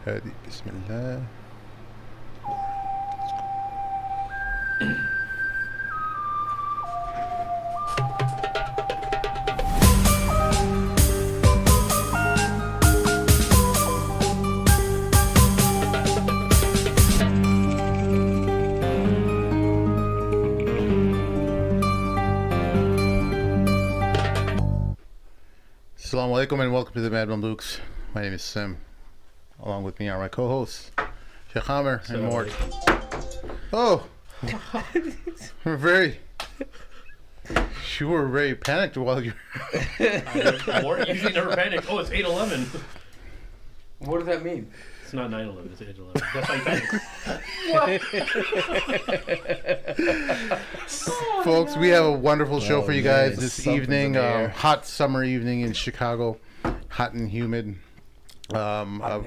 هادي بسم الله. Assalamu alaikum and welcome to the Mad Mamluks. My name is Sim. Along with me are my co-hosts, Sheikh Hammer and Mort. Oh, you were very panicked while you. Mort usually never panic. Oh, it's 8/11. What does that mean? It's not 9/11. It's 8/11. That's how you panic. Folks, we have a wonderful show for you guys this evening. Something's Hot summer evening in Chicago, hot and humid.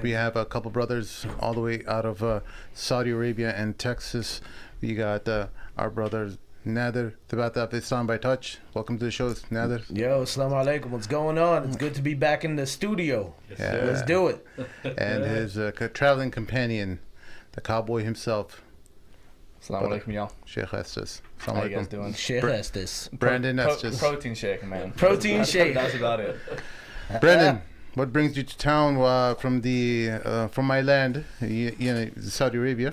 We have a couple brothers all the way out of Saudi Arabia and Texas. We got our brothers Nader, Tabat Afghanistan by touch. Welcome to the show, Nader. Yo, assalamu alaikum. What's going on? It's good to be back in the studio. Yeah. Let's do it. And his traveling companion, the cowboy himself, Assalamu alaikum, y'all. Sheikh Estes. How you guys doing? Shit has this. Brandon Estes. Protein shake, man. Protein shake. That's about it. Brandon, what brings you to town from my land, Saudi Arabia?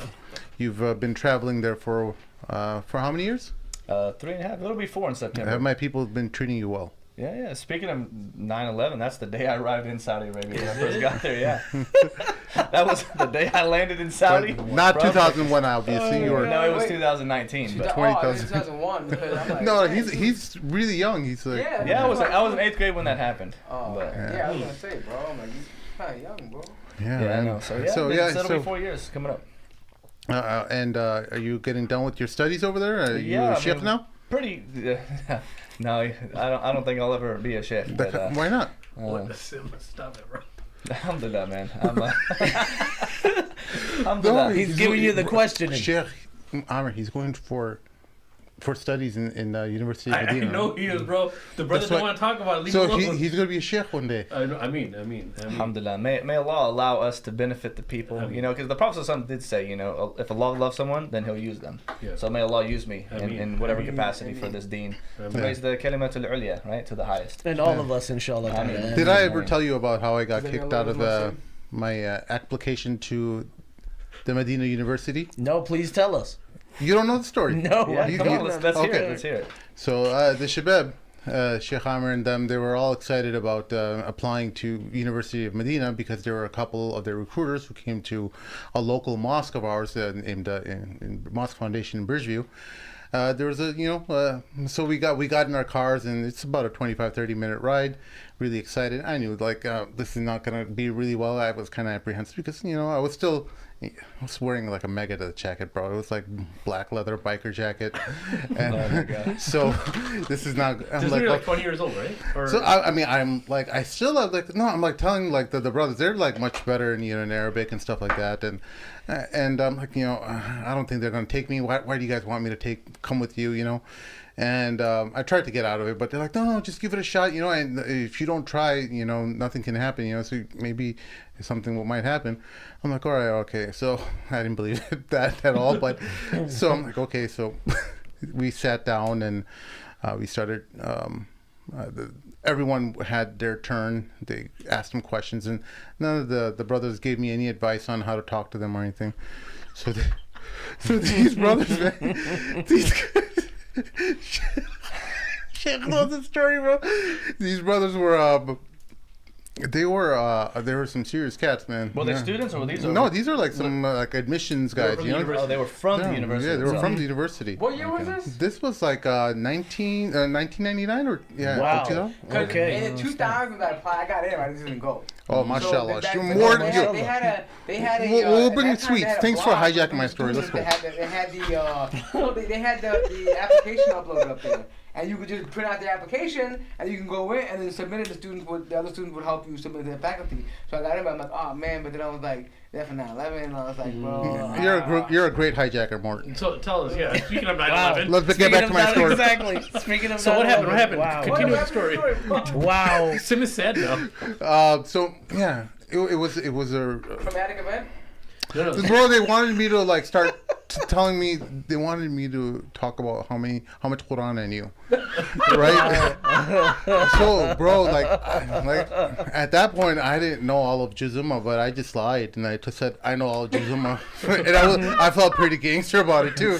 You've been traveling there for how many years? 3.5. It'll be 4 in September. Have my people been treating you well? Yeah. Speaking of 9/11, that's the day I arrived in Saudi Arabia when I first got there. Yeah. That was the day I landed in Saudi. But not 2001, obviously. You were. No, it was 2001. But 2001. Because I'm like, no, he's really young. He's like. yeah, I was in 8th grade when that happened. Oh, but, yeah, I was gonna say, bro. I'm like, you kind of young, bro. Yeah, I man. know. So it'll be 4 years coming up. And are you getting done with your studies over there? Are you a sheikh now? Pretty. No, I don't think I'll ever be a sheikh. But, why not? Stop it, bro. Alhamdulillah, man. No, He's giving you the questioning. Sheikh Amr, he's going for studies in University of I Medina. know he is, bro. The brothers don't want to talk about it. Leave So him alone. he's going to be a sheikh one day. I mean. Alhamdulillah. May Allah allow us to benefit the people. Because the Prophet ﷺ did say, if Allah loves someone, then He'll use them. Yeah. So may Allah use me in whatever capacity for this deen. To raise the kalimatul ulya, right, to the highest. And all of us, inshallah. Did I ever tell you about how I got kicked out of my application to the Medina University? No, please tell us. You don't know the story? No. Yeah, come on, let's hear okay. it. Let's hear it. So the Shabab, Sheikh Amr and them, they were all excited about applying to University of Medina because there were a couple of their recruiters who came to a local mosque of ours named in Mosque Foundation in Bridgeview. There was so we got in our cars and it's about a 25-30 minute ride. Really excited. I knew this is not going to be really well. I was kind of apprehensive because I was wearing like a mega jacket, bro. It was like black leather biker jacket, and Oh my God. so this is not. I'm You're like 20 years old, right? Or, so I'm telling like the brothers, they're like much better in Arabic and stuff like that, and I'm like I don't think they're gonna take me. Why do you guys want me to come with you? And I tried to get out of it, but they're like, no, just give it a shot, and if you don't try, nothing can happen, so maybe something might happen. I'm like, all right, okay. So I didn't believe that at all, but so I'm like, okay. So we sat down and we started, everyone had their turn. They asked them questions, and none of the brothers gave me any advice on how to talk to them or anything. So these brothers, man, these guys, Sheikh knows the story, bro. These brothers were they were some serious cats, man. Were they students or were these? No, these are like some like admissions guys. Oh, they were from the university. Yeah, they were from the university. What year was this? This was like 1999 or Wow. 2000? Okay. In 2000, I got in. I just didn't go. Oh, mashallah. So More they than had a. We'll bring at that time, sweets. they had a Thanks for blog hijacking where my the story. Let's students, go. They had the application uploaded up there. And you could just print out the application, and you can go in, and then submit it. The other students would help you submit to the faculty. So I got in, but I'm like, oh man, but then I was like, they're for 9/11, and I was like, bro. You're a great hijacker, Morton. So tell us, speaking of 9/11. Let's get back to my story. Exactly. Speaking of So what happened? Wow. Continue the story. Wow. Sim is sad now. So yeah, it was a Traumatic event. No. bro. They wanted me to like start telling me. They wanted me to talk about how much Quran I knew, right? So, bro, like at that point, I didn't know all of Juzuma, but I just lied and I just said I know all of Juzuma, and I felt pretty gangster about it too.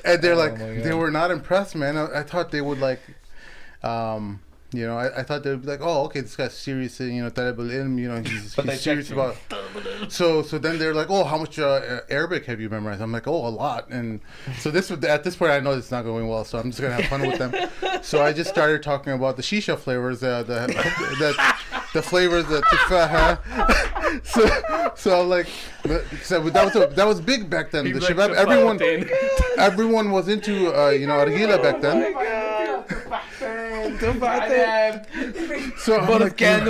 And they're like, they were not impressed, man. I thought they would like, you know, I thought they'd be like, oh, okay, this guy's serious, you know, attainable ilm, you know, he's serious about. So then they're like, oh, how much Arabic have you memorized? I'm like, oh, a lot. And so at this point, I know it's not going well, so I'm just gonna have fun with them. So I just started talking about the shisha flavors, the flavors, the tufaha. So I'm like, so that was big back then. The shabab, everyone was into you know, argila back then. So I'm like, I'm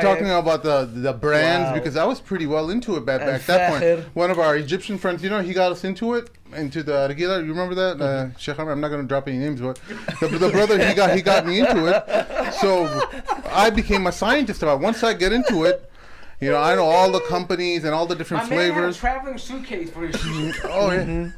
talking about the brands because I was pretty well into it back that point. One of our Egyptian friends, you know, he got us into the argila. You remember that? Sheikh Amr, I'm not going to drop any names, but the brother, he got me into it. So I became a scientist about it. Once I get into it, you know, I know all the companies and all the different flavors. Man had a traveling suitcase for his shoes. Oh, yeah.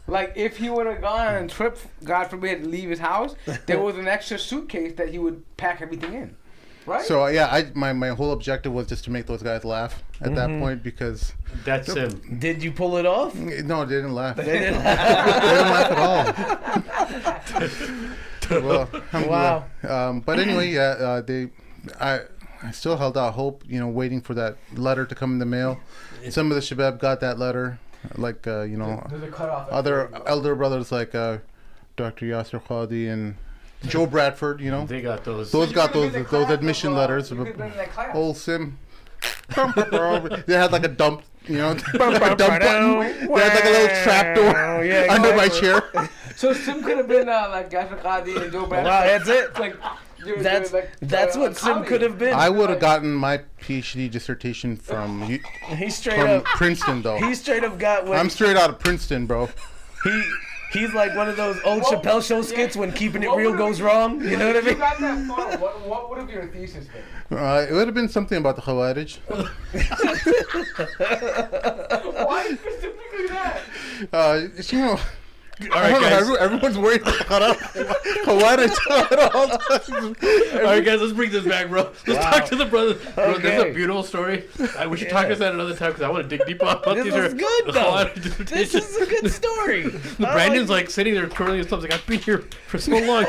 Like, if he would have gone on a trip, God forbid, to leave his house, there was an extra suitcase that he would pack everything in. Right? So, yeah, my whole objective was just to make those guys laugh at that point because... That's him. Did you pull it off? No, they didn't laugh. They didn't They didn't laugh at all. Well, Wow. But anyway, yeah, I still held out hope, you know, waiting for that letter to come in the mail. Some of the shabab got that letter. Like, you know, other elder brothers like Dr. Yasser Khadi and Joe Bradford, you know. They got those. Those got those admission letters. Old Sim. They had like a dump, you know, dump button. They had like a little trap door under my chair. So Sim could have been like Yasser Khadi and Joe Bradford. Wow, that's it. Like, That's what Sim could have been. I would have gotten my PhD dissertation from Princeton, though. He straight up got what I'm straight out of Princeton, bro. He's like one of those old Chappelle Show skits when keeping it real goes wrong. You know what I mean? You got that photo. What would have your thesis been? It would have been something about the Khawarij. Why specifically that? You know. All right, guys. Everyone's worried about Khawarij. All right, guys, let's bring this back, bro. Let's talk to the brothers. Bro, this is a beautiful story. We should talk about that another time because I want to dig deeper about This these. is good, though. This is a good story. Brandon's like sitting there twirling his thumbs like, I've been here for so long.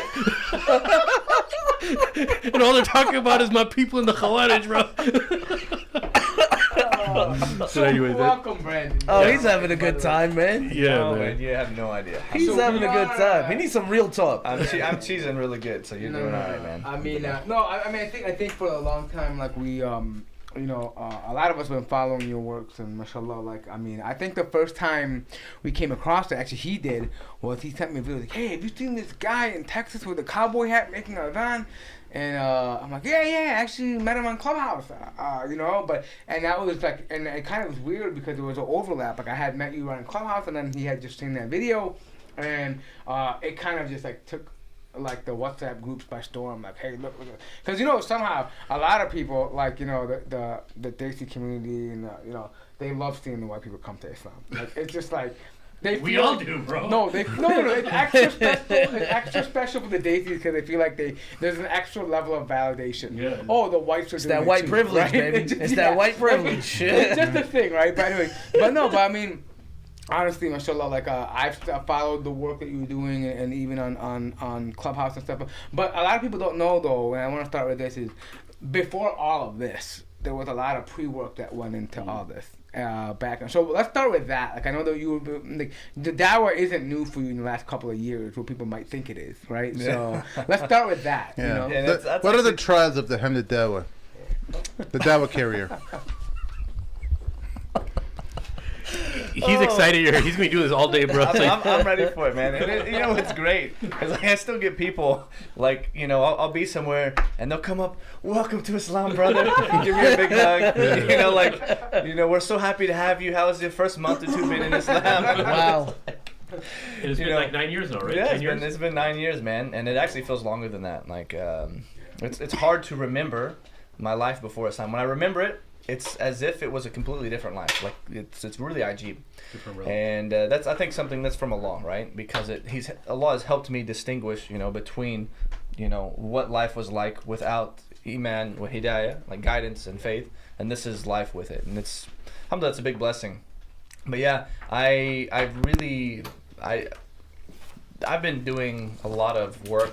And all they're talking about is my people in the Khawarij, bro. So anyway, welcome, Brandon. Oh, he's having a good time, man. Yeah, Oh, man. man, you have no idea. He's having a good time. He needs some real talk. I'm cheesing really good, so you're doing all right, man. I mean, I think for a long time, like we, you know, a lot of us have been following your works, and mashallah, like, I mean, I think the first time we came across it, actually he did, was he sent me a video like, hey, have you seen this guy in Texas with a cowboy hat making a van? And I'm like, yeah, actually met him on Clubhouse, you know, and that was like, and it kind of was weird because there was an overlap. Like I had met you on Clubhouse, and then he had just seen that video, and it kind of just like took like the WhatsApp groups by storm. Like, hey, look, because you know somehow a lot of people, like, you know, the Desi community and you know, they love seeing the white people come to Islam. Like it's just like. We all do, bro. No, it's extra special. It's extra special for the Daisies because they feel like there's an extra level of validation. Yeah. Oh, the whites are doing that it white too, privilege, right? baby. It's that white privilege. It's just a thing, right? But anyway, but I mean, honestly, mashallah, like I've followed the work that you were doing and even on Clubhouse and stuff. But a lot of people don't know though, and I want to start with this, is before all of this, there was a lot of pre-work that went into all this. Back on. So let's start with that. Like I know that you were like the dawah isn't new for you in the last couple of years, what people might think it is, right? So let's start with that. Yeah. You know? Yeah, that's What are the trials of the Hamd Dawa? The Dawa carrier. He's excited here. He's going to be doing this all day, bro. I'm ready for it, man. And you know, it's great. Because like, I still get people, like, you know, I'll be somewhere, and they'll come up, welcome to Islam, brother. Give me a big hug. You know, like, you know, we're so happy to have you. How was your first month or two been in Islam? Wow. It's been like 9 years now, right? Yeah, 10 years? it's been 9 years, man. And it actually feels longer than that. Like, it's hard to remember my life before Islam. When I remember it, it's as if it was a completely different life. Like it's really ajib. And that's, I think, something that's from Allah, right? Because Allah has helped me distinguish, between, what life was like without iman, with hidayah, like guidance and faith, and this is life with it, and alhamdulillah, it's a big blessing. But yeah, I've been doing a lot of work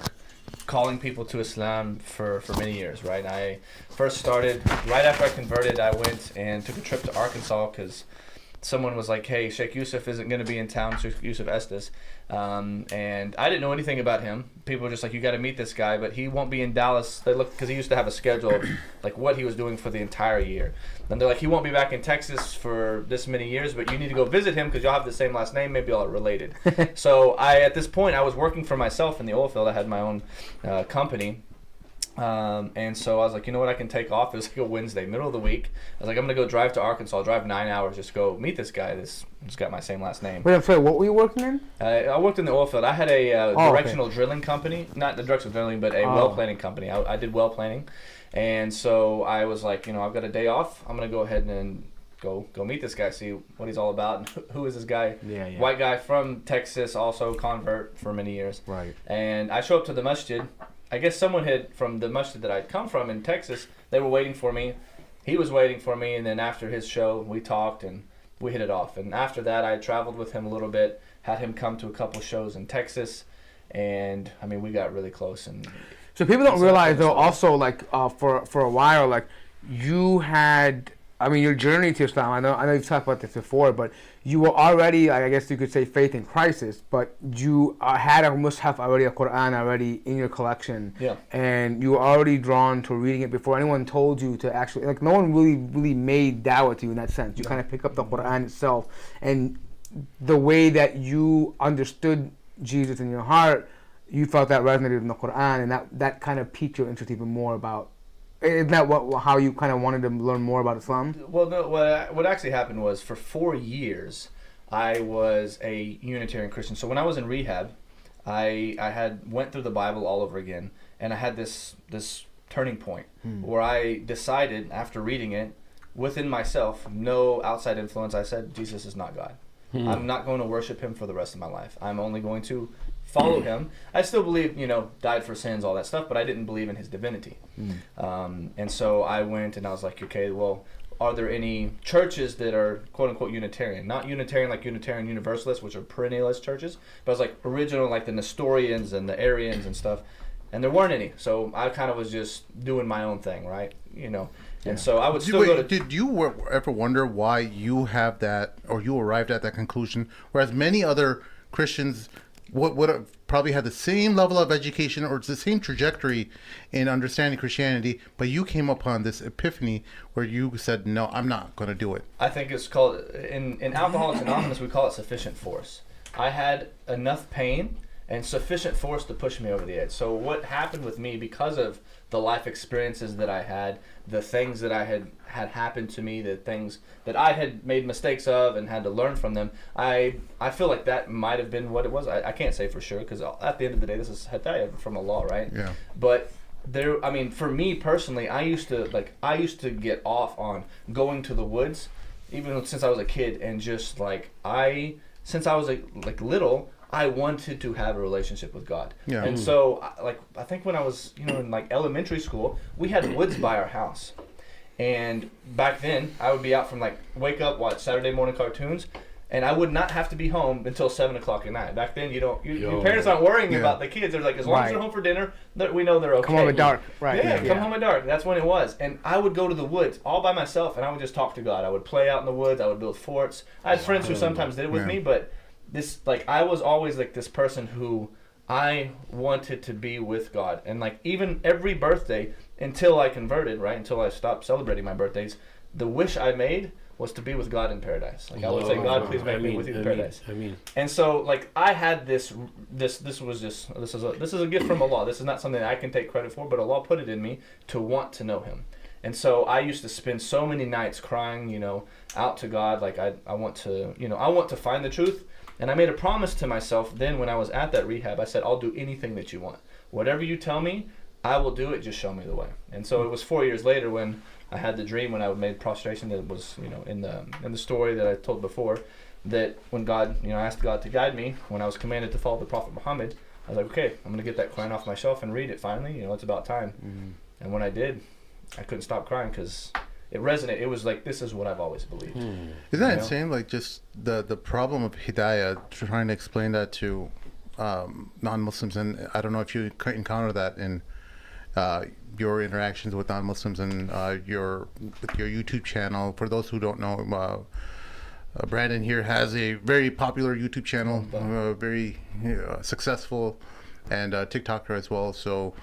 calling people to Islam for many years, right? I first started, right after I converted, I went and took a trip to Arkansas because someone was like, hey, Sheikh Yusuf isn't going to be in town, Sheikh Yusuf Estes. And I didn't know anything about him. People were just like, you got to meet this guy, but he won't be in Dallas. They looked, because he used to have a schedule of like what he was doing for the entire year. And they're like, he won't be back in Texas for this many years, but you need to go visit him because y'all have the same last name. Maybe y'all are related. So at this point, I was working for myself in the oil field. I had my own company. And so I was like, you know what, I can take off. It was like a Wednesday, middle of the week. I was like, I'm going to go drive to Arkansas. I'll drive 9 hours, just go meet this guy. He's got my same last name. Wait, I'm sorry, what were you working in? I worked in the oil field. I had a directional drilling company. Not the directional drilling, but a well planning company. I did well planning. And so I was like, I've got a day off. I'm going to go ahead and go meet this guy, see what he's all about, and who is this guy. Yeah. White guy from Texas, also convert for many years. Right. And I show up to the masjid. I guess someone had, from the masjid that I'd come from in Texas, they were waiting for me. He was waiting for me, and then after his show, we talked and we hit it off. And after that, I traveled with him a little bit, had him come to a couple shows in Texas, and I mean, we got really close. And so people don't realize though, also like for a while, like you had, I mean, your journey to Islam. I know you've talked about this before, but you were already, like, I guess you could say, faith in crisis. But you had a mushaf already, a Quran already in your collection, and you were already drawn to reading it before anyone told you to actually. Like, no one really made dawah to you in that sense. You kind of pick up the Quran itself, and the way that you understood Jesus in your heart, you felt that resonated in the Quran, and that kind of piqued your interest even more about. Isn't that how you kind of wanted to learn more about Islam? Well, no. What actually happened was, for 4 years, I was a Unitarian Christian. So when I was in rehab, I went through the Bible all over again, and I had this turning point where I decided, after reading it, within myself, no outside influence, I said, Jesus is not God. I'm not going to worship him for the rest of my life. I'm only going to follow him. I still believe, died for sins, all that stuff, but I didn't believe in his divinity. And so I went and I was like, okay, well, are there any churches that are quote unquote Unitarian? Not Unitarian like Unitarian Universalists, which are perennialist churches, but I was like original, like the Nestorians and the Arians and stuff. And there weren't any. So I kind of was just doing my own thing, right? And so I would still go to... Did you ever wonder why you have that, or you arrived at that conclusion, whereas many other Christians would have probably had the same level of education or the same trajectory in understanding Christianity, but you came upon this epiphany where you said, no, I'm not going to do it? I think it's called, in Alcoholics Anonymous, we call it sufficient force. I had enough pain and sufficient force to push me over the edge. So what happened with me, because of the life experiences that I had, the things that I had happened to me, the things that I had made mistakes of and had to learn from them, I feel like that might have been what it was. I can't say for sure, because at the end of the day, this is hidayah from Allah, right? Yeah. But for me personally, I used to get off on going to the woods, even since I was a kid, and just since I was little, I wanted to have a relationship with God. Yeah. And so, I think when I was, in elementary school, we had woods by our house. And back then, I would be out from wake up, watch Saturday morning cartoons, and I would not have to be home until 7 o'clock at night. Back then, your parents aren't worrying about the kids. They're like, as long as they're home for dinner, we know they're okay. Come home at dark. Right. Yeah, come home at dark. That's when it was. And I would go to the woods all by myself, and I would just talk to God. I would play out in the woods. I would build forts. I had friends who sometimes did it with me, but I was always this person who I wanted to be with God. And even every birthday until I converted, right, until I stopped celebrating my birthdays, the wish I made was to be with God in paradise. I would say, God, please make me with you in paradise. And so I had this is a gift from Allah. This is not something that I can take credit for, but Allah put it in me to want to know him. And so I used to spend so many nights crying, out to God, I want to find the truth. And I made a promise to myself then when I was at that rehab. I said, I'll do anything that you want. Whatever you tell me, I will do it, just show me the way. And so it was 4 years later when I had the dream, when I made prostration, that was, in the story that I told before, that when God, I asked God to guide me, when I was commanded to follow the Prophet Muhammad, I was like, okay, I'm going to get that Quran off my shelf and read it finally. It's about time. And when I did, I couldn't stop crying because it resonated. It was like, this is what I've always believed. Isn't that insane? Like, just the problem of hidayah, trying to explain that to non-Muslims. And I don't know if you encounter that in your interactions with non-Muslims and your YouTube channel. For those who don't know, Brandon here has a very popular YouTube channel, very successful, and TikToker as well. So,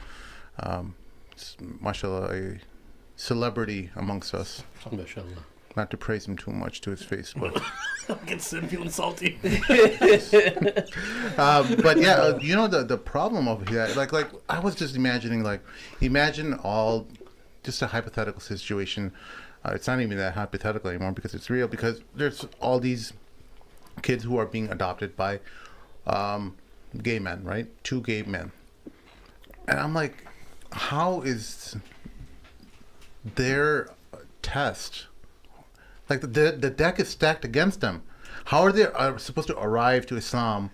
mashallah, a celebrity amongst us. Mashallah. Not to praise him too much to his face, but Get feeling salty. but yeah, the problem of that, like I was just imagining, imagine all, just a hypothetical situation. It's not even that hypothetical anymore because it's real. Because there's all these kids who are being adopted by gay men, right? 2 gay men, and I'm like, how is their test? Like the deck is stacked against them. How are they supposed to arrive to Islam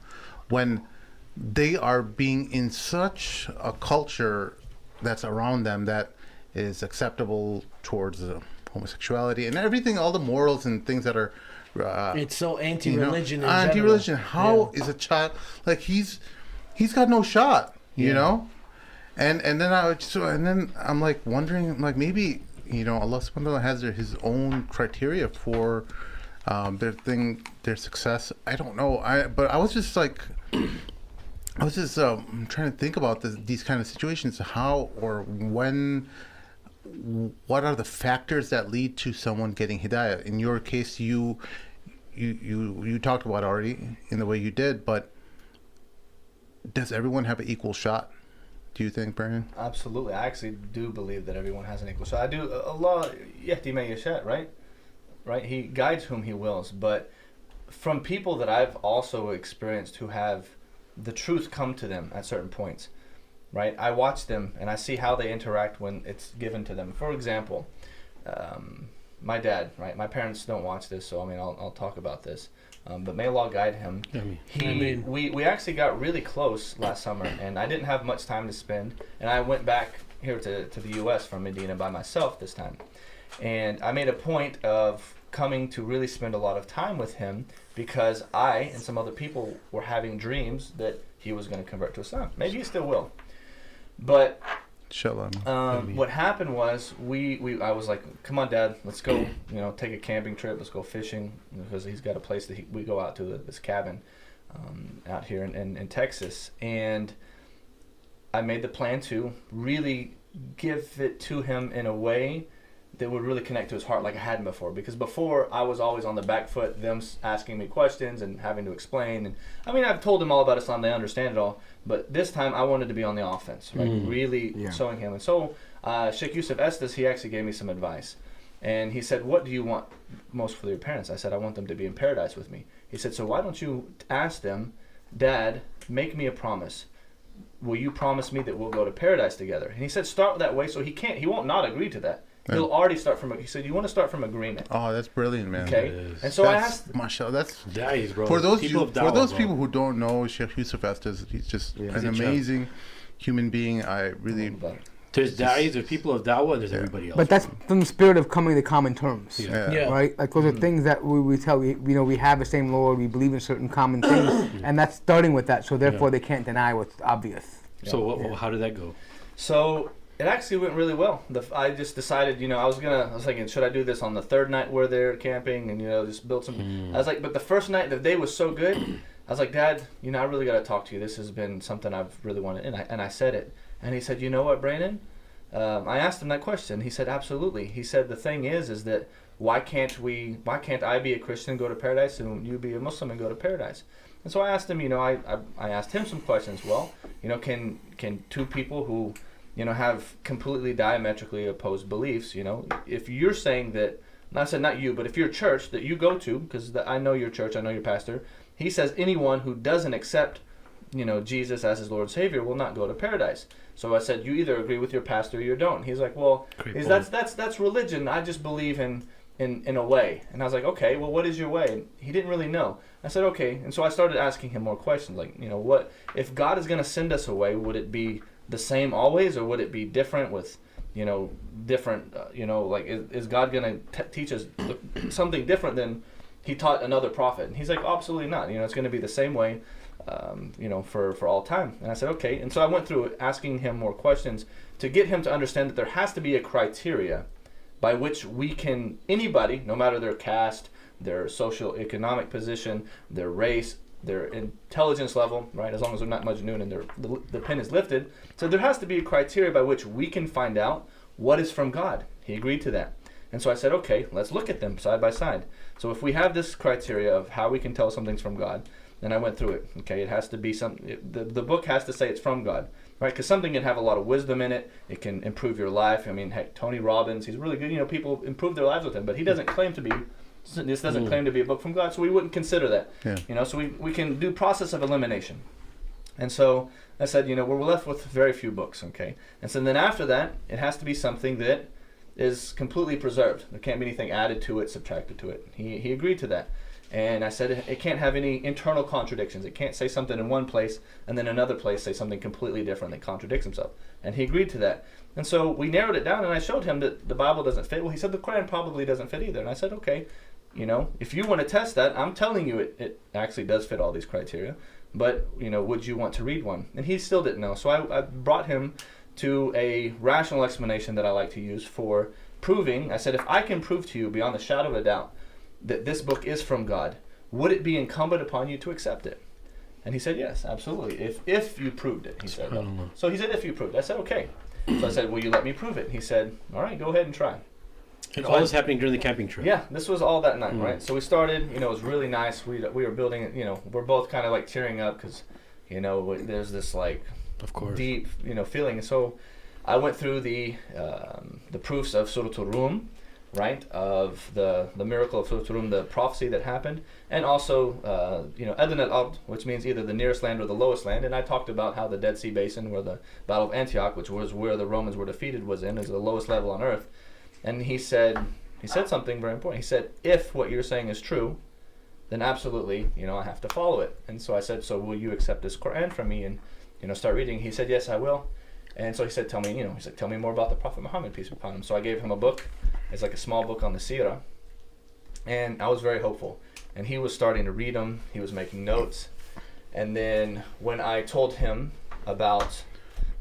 when they are being in such a culture that's around them that is acceptable towards homosexuality and everything, all the morals and things that are It's so anti-religion. Anti-religion. How is a child, like, he's got no shot, you know? And then I'm like wondering, like, maybe, Allah subhanahu wa ta'ala has his own criteria for their success. I don't know. But I was just like, trying to think about these kind of situations. How or when, what are the factors that lead to someone getting hidayah? In your case, you talked about already in the way you did, but does everyone have an equal shot? Do you think, Brian? Absolutely. I actually do believe that everyone has an equal shot. I do. Allah yahdi man yasha, right? Right? He guides whom he wills. But from people that I've also experienced who have the truth come to them at certain points, right? I watch them and I see how they interact when it's given to them. For example, my dad, right? My parents don't watch this, so I'll talk about this. But may Allah guide him. We actually got really close last summer, and I didn't have much time to spend. And I went back here to the U.S. from Medina by myself this time. And I made a point of coming to really spend a lot of time with him because I and some other people were having dreams that he was going to convert to Islam. Maybe he still will. But what happened was I was like, come on, Dad, let's go, take a camping trip, let's go fishing, because he's got a place that we go out to this cabin out here in Texas. And I made the plan to really give it to him in a way that would really connect to his heart like I hadn't before. Because before, I was always on the back foot, them asking me questions and having to explain. And I've told them all about Islam, they understand it all. But this time, I wanted to be on the offense, right? Really showing him. And so, Sheikh Yusuf Estes, he actually gave me some advice. And he said, what do you want most for your parents? I said, I want them to be in paradise with me. He said, so why don't you ask them, Dad, make me a promise. Will you promise me that we'll go to paradise together? And he said, start that way, so he won't not agree to that. He'll already start he said, you want to start from agreement. Oh, that's brilliant, man. Okay. And so I asked, mashallah, that's Da'is, bro. For those people people who don't know Sheikh Yusuf Estes, he's just an amazing human being. I really There's Da'is, there's people of Dawah, there's everybody else. But that's from the spirit of coming to common terms. Yeah. Right? Like, those are things that we tell, we have the same Lord, we believe in certain common things, and that's starting with that, so therefore they can't deny what's obvious. So how did that go? So it actually went really well. I just decided, I was thinking, should I do this on the third night where they're camping and, just build some. I was like, but the first night, the day was so good. I was like, Dad, I really got to talk to you. This has been something I've really wanted. And I said it. And he said, you know what, Brandon? I asked him that question. He said, absolutely. He said, the thing is that why can't I be a Christian and go to paradise and you be a Muslim and go to paradise? And so I asked him, I asked him some questions. Well, can two people who, have completely diametrically opposed beliefs, if you're saying that, and I said not you, but if your church that you go to, because I know your church, I know your pastor, he says anyone who doesn't accept Jesus as his Lord and Savior will not go to paradise. So I said, you either agree with your pastor or you don't. He's like, well, that's religion. I just believe in a way. And I was like, okay, well, what is your way? And he didn't really know. I said, okay. And so I started asking him more questions, like, what if God is going to send us away? Would it be the same always, or would it be different with, different, like, is God going to teach us something different than he taught another prophet? And he's like, absolutely not. It's going to be the same way, for all time. And I said, okay. And so I went through asking him more questions to get him to understand that there has to be a criteria by which anybody, no matter their caste, their social economic position, their race, their intelligence level, right, as long as they're not Majnoon and the pen is lifted. So there has to be a criteria by which we can find out what is from God. He agreed to that. And so I said, okay, let's look at them side by side. So if we have this criteria of how we can tell something's from God, then I went through it. Okay, it has to be the book has to say it's from God, right? Because something can have a lot of wisdom in it. It can improve your life. I mean, heck, Tony Robbins, he's really good. People improve their lives with him, but he doesn't claim to be. This doesn't claim to be a book from God, so we wouldn't consider that. Yeah. So we can do process of elimination. And so I said, we're left with very few books, okay? And so then after that, it has to be something that is completely preserved. There can't be anything added to it, subtracted to it. He agreed to that. And I said it can't have any internal contradictions. It can't say something in one place and then another place say something completely different that contradicts himself. And he agreed to that. And so we narrowed it down, and I showed him that the Bible doesn't fit. Well, he said the Quran probably doesn't fit either. And I said, okay, if you want to test that, I'm telling you it actually does fit all these criteria. But, would you want to read one? And he still didn't know. So I brought him to a rational explanation that I like to use for proving. I said, if I can prove to you beyond a shadow of a doubt that this book is from God, would it be incumbent upon you to accept it? And he said, yes, absolutely. If you proved it, he said. So he said, if you proved it. I said, okay. So I said, will you let me prove it? He said, all right, go ahead and try. And all this happening during the camping trip. Yeah, this was all that night, right? So we started, it was really nice. We were building it, we're both kind of like tearing up because, there's this like of course deep, feeling. And so I went through the proofs of Surah Al-Rum, right, of the miracle of Surah Al-Rum, the prophecy that happened, and also, Adn al-Ard, which means either the nearest land or the lowest land. And I talked about how the Dead Sea Basin, where the Battle of Antioch, which was where the Romans were defeated, is the lowest level on earth. And he said something very important. He said, if what you're saying is true, then absolutely, I have to follow it. And so I said, so will you accept this Quran from me and, start reading? He said, yes, I will. And so he said, tell me more about the Prophet Muhammad, peace be upon him. So I gave him a book. It's like a small book on the seerah. And I was very hopeful. And he was starting to read them. He was making notes. And then when I told him about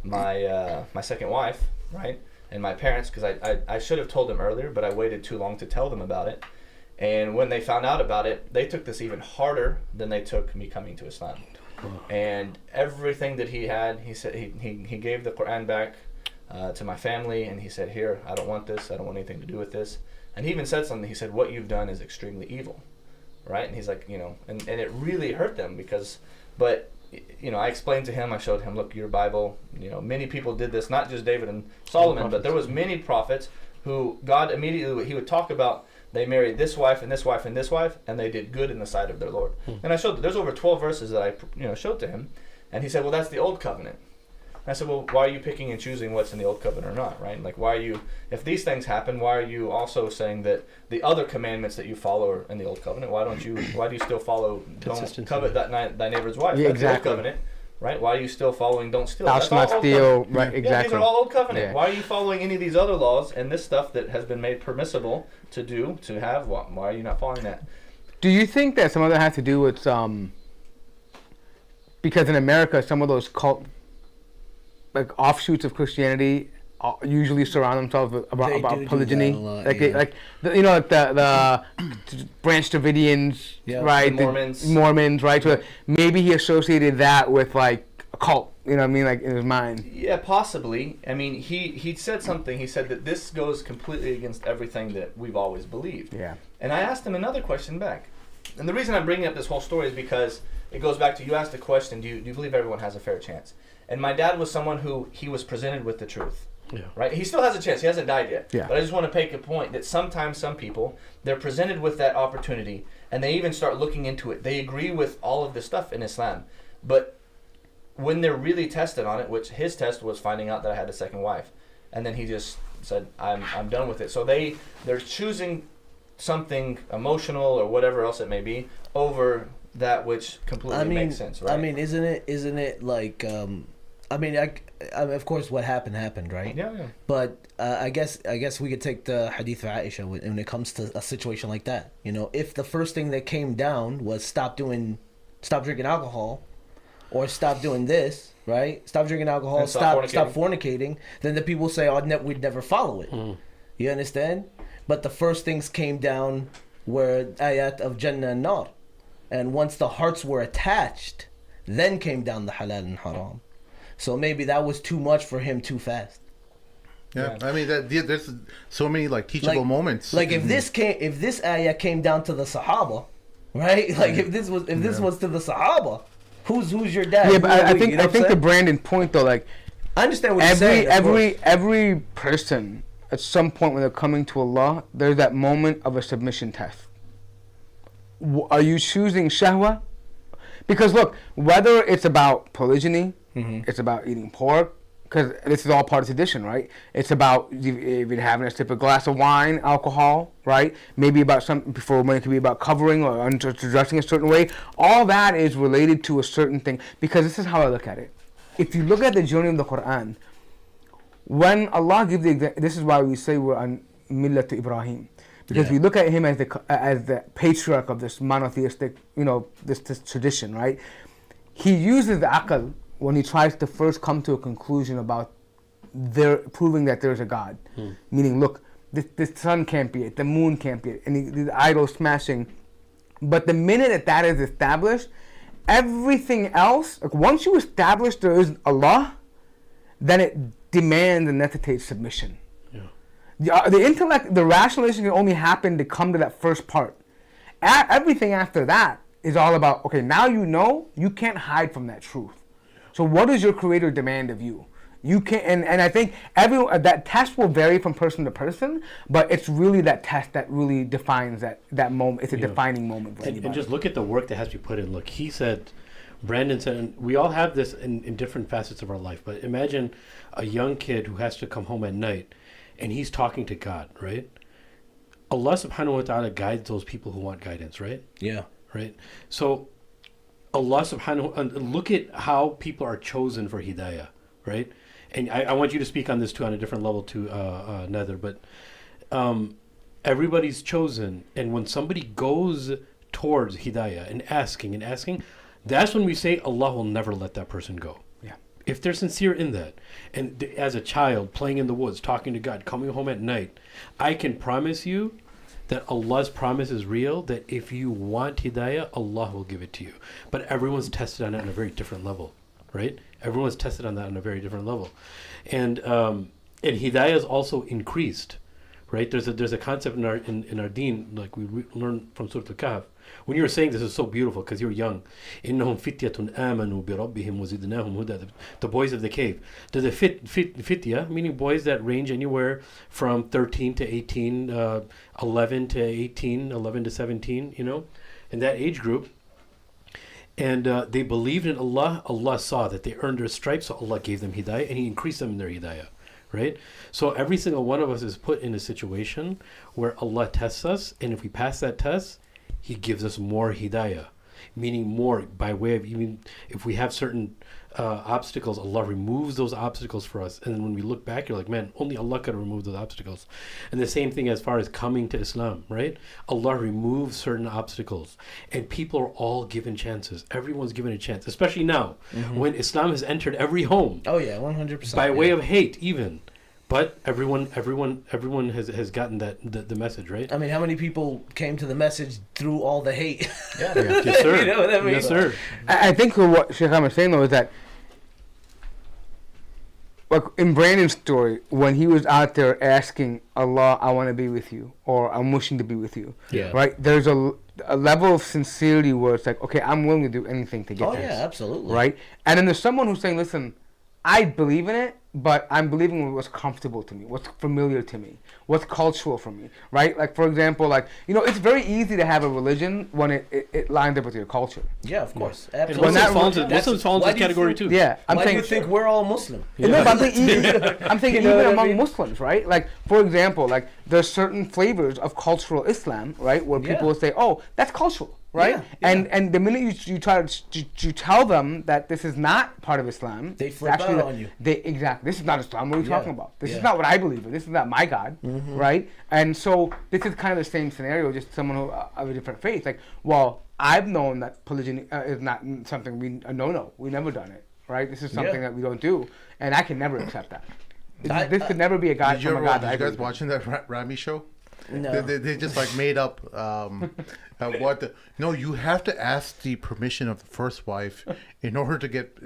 my second wife, right, and my parents, because I should have told them earlier, but I waited too long to tell them about it. And when they found out about it, they took this even harder than they took me coming to Islam. And everything that he had, he said he gave the Quran back to my family, and he said, here, I don't want this. I don't want anything to do with this. And he even said something. He said, what you've done is extremely evil, right? And he's like, and it really hurt them but I explained to him, I showed him, look, your Bible, many people did this, not just David and Solomon, but there was many prophets who God immediately, he would talk about, they married this wife and this wife and this wife, and they did good in the sight of their Lord. And I showed, there's over 12 verses that I showed to him, and he said, well, that's the old covenant. And I said, well, why are you picking and choosing what's in the old covenant or not, right? Like, why are you, if these things happen, why are you also saying that the other commandments that you follow are in the old covenant? Why do you still follow, don't covet thy neighbor's wife? Yeah, that's exactly. the old covenant, right? Why are you still following don't steal? Thou shalt not steal, right, Yeah, exactly. these are all old covenant. Yeah. Why are you following any of these other laws and this stuff that has been made permissible to do, to have? Why are you not following that? Do you think that some of that has to do with because in America some of those cult offshoots of Christianity usually surround themselves with about polygyny, the Branch Davidians, right? The Mormons, right? So maybe he associated that with like a cult, in his mind. Yeah, possibly. I mean, he said something. He said that this goes completely against everything that we've always believed. Yeah. And I asked him another question back. And the reason I'm bringing up this whole story is because it goes back to, you asked the question, do you believe everyone has a fair chance? And my dad was someone who, he was presented with the truth. Yeah. Right? He still has a chance. He hasn't died yet. Yeah. But I just want to make a point that sometimes some people, they're presented with that opportunity and they even start looking into it. They agree with all of this stuff in Islam. But when they're really tested on it, which his test was finding out that I had a second wife, and then he just said, I'm done with it. So they're choosing something emotional or whatever else it may be over that which completely makes sense, right? I mean, isn't it like I mean, of course, what happened, right? Yeah. But I guess we could take the hadith of Aisha when it comes to a situation like that. You know, if the first thing that came down was stop drinking alcohol, or stop doing this, right? Stop drinking alcohol, And stop fornicating. Then the people say, we'd never follow it. You understand? But the first things came down were ayat of Jannah and Nar, and once the hearts were attached, then came down the halal and haram. So maybe that was too much for him too fast. Yeah, I mean, there's so many like teachable moments. Like if this ayah came down to the Sahaba, right? Like if this was to the Sahaba, who's your dad? Yeah, but I think the Brandon point though, like I understand what you're saying. Every person at some point when they're coming to Allah, there's that moment of a submission test. Are you choosing shahwa? Because look, whether it's about polygyny, it's about eating pork, because this is all part of tradition, right? It's about even having a sip of glass of wine, alcohol, right? Maybe about for women it could be about covering or dressing a certain way. All that is related to a certain thing, because this is how I look at it. If you look at the journey of the Quran, when Allah gives this is why we say we're on Millat Ibrahim. Because we look at him as the patriarch of this monotheistic, this tradition, right? He uses the aql when he tries to first come to a conclusion about proving that there's a God. Meaning, look, the sun can't be it, the moon can't be it, and the idol smashing. But the minute that is established, everything else, like once you establish there is Allah, then it demands and necessitates submission. The intellect, the rationalization can only happen to come to that first part. Everything after that is all about, okay, now you can't hide from that truth. So what does your creator demand of you? You can't, and I think that test will vary from person to person, but it's really that test that really defines that moment. It's a defining moment for anybody. And just look at the work that has to be put in. Look, Brandon said, and we all have this in different facets of our life, but imagine a young kid who has to come home at night and he's talking to God, right? Allah subhanahu wa ta'ala guides those people who want guidance, right? Yeah. Right? So Allah subhanahu wa ta'ala, look at how people are chosen for hidayah, right? And I want you to speak on this too, on a different level too, Nether, but everybody's chosen, and when somebody goes towards hidayah and asking, that's when we say Allah will never let that person go. If they're sincere in that, and as a child playing in the woods, talking to God, coming home at night, I can promise you that Allah's promise is real, that if you want hidayah, Allah will give it to you. But everyone's tested on it on a very different level, right? Everyone's tested on that on a very different level. And hidayah is also increased, right? There's a concept in our deen, like we learned from Surah Al-Kahf. When you were saying this is so beautiful because you're young. إِنَّهُمْ فِتْيَةٌ آمَنُوا بِرَبِّهِمْ وَزِدْنَاهُمْ هُدًى. The boys of the cave. The fitya, meaning boys that range anywhere from 13 to 18, 11 to 18, 11 to 17, in that age group. And they believed in Allah. Allah saw that they earned their stripes, so Allah gave them hidayah, and He increased them in their hidayah. Right? So every single one of us is put in a situation where Allah tests us, and if we pass that test, He gives us more hidayah, meaning more by way of even if we have certain obstacles, Allah removes those obstacles for us. And then when we look back, you're like, man, only Allah could remove those obstacles. And the same thing as far as coming to Islam, right? Allah removes certain obstacles, and people are all given chances. Everyone's given a chance, especially now when Islam has entered every home. Oh yeah, 100%. By way of hate, even. But everyone has gotten the message, right? I mean, how many people came to the message through all the hate? Yeah. Yes, sir. You know what I mean? Yes, sir. I think what Sheikh Ahmed is saying though is that, like in Brandon's story, when he was out there asking Allah, I want to be with you, or I'm wishing to be with you, right? There's a level of sincerity where it's like, okay, I'm willing to do anything to get this. Oh yeah, absolutely. Right? And then there's someone who's saying, listen, I believe in it, but I'm believing what's comfortable to me, what's familiar to me, what's cultural for me, right? Like, for example, like, it's very easy to have a religion when it lines up with your culture. Yeah, of course. And Absolutely. Muslims fall into this category too. Yeah, Why do you think we're all Muslim? No, but I'm thinking You know even what I among mean? Muslims, right? Like, for example, like there's certain flavors of cultural Islam, right, where people say, "Oh, that's cultural," right? And the minute you try to tell them that this is not part of Islam, they flip out on you. Exactly. This is not Islam. What are you talking about? This is not what I believe in. This is not my God, right? And so this is kind of the same scenario, just someone who of a different faith. Like, well, I've known that polygyny is not something we never done it, right? This is something that we don't do, and I can never accept that. This could never be a God from a God. Did you guys watching that Rami show? No. They just like made up you have to ask the permission of the first wife in order to get,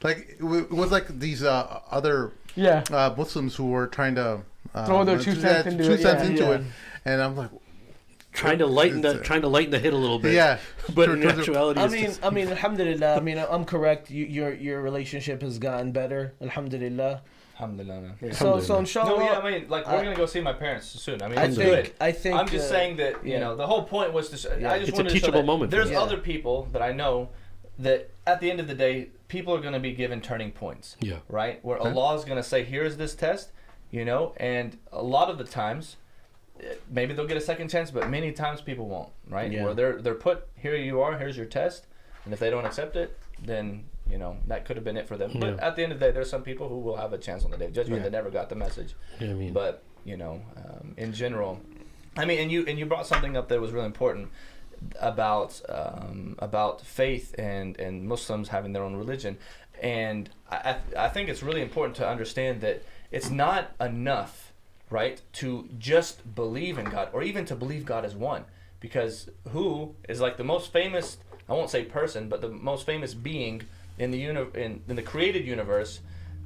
like, it was like these other Muslims who were trying to throw their 2 cents into it, and I'm like, trying to lighten the hit a little bit. Yeah, but in actuality, I mean, alhamdulillah. I mean, I'm correct. Your relationship has gotten better, alhamdulillah. Alhamdulillah. Yeah. So inshallah. No, yeah, I mean, like, we're gonna go see my parents soon. I mean, I let's do it. think. I'm just saying that the whole point was to. I just it's wanted a to show teachable that moment. There's other people that I know that at the end of the day, people are gonna be given turning points. Yeah. Right, where Allah is gonna say, "Here's this test," and a lot of the times, maybe they'll get a second chance, but many times people won't. Right, where they're put, here you are, here's your test, and if they don't accept it, then that could have been it for them. But at the end of the day, there's some people who will have a chance on the day of judgment that never got the message. But in general, I mean, and you brought something up that was really important about faith and Muslims having their own religion, and I think it's really important to understand that it's not enough, right, to just believe in God or even to believe God is one, because who is like the most famous, I won't say person, but the most famous being in the created universe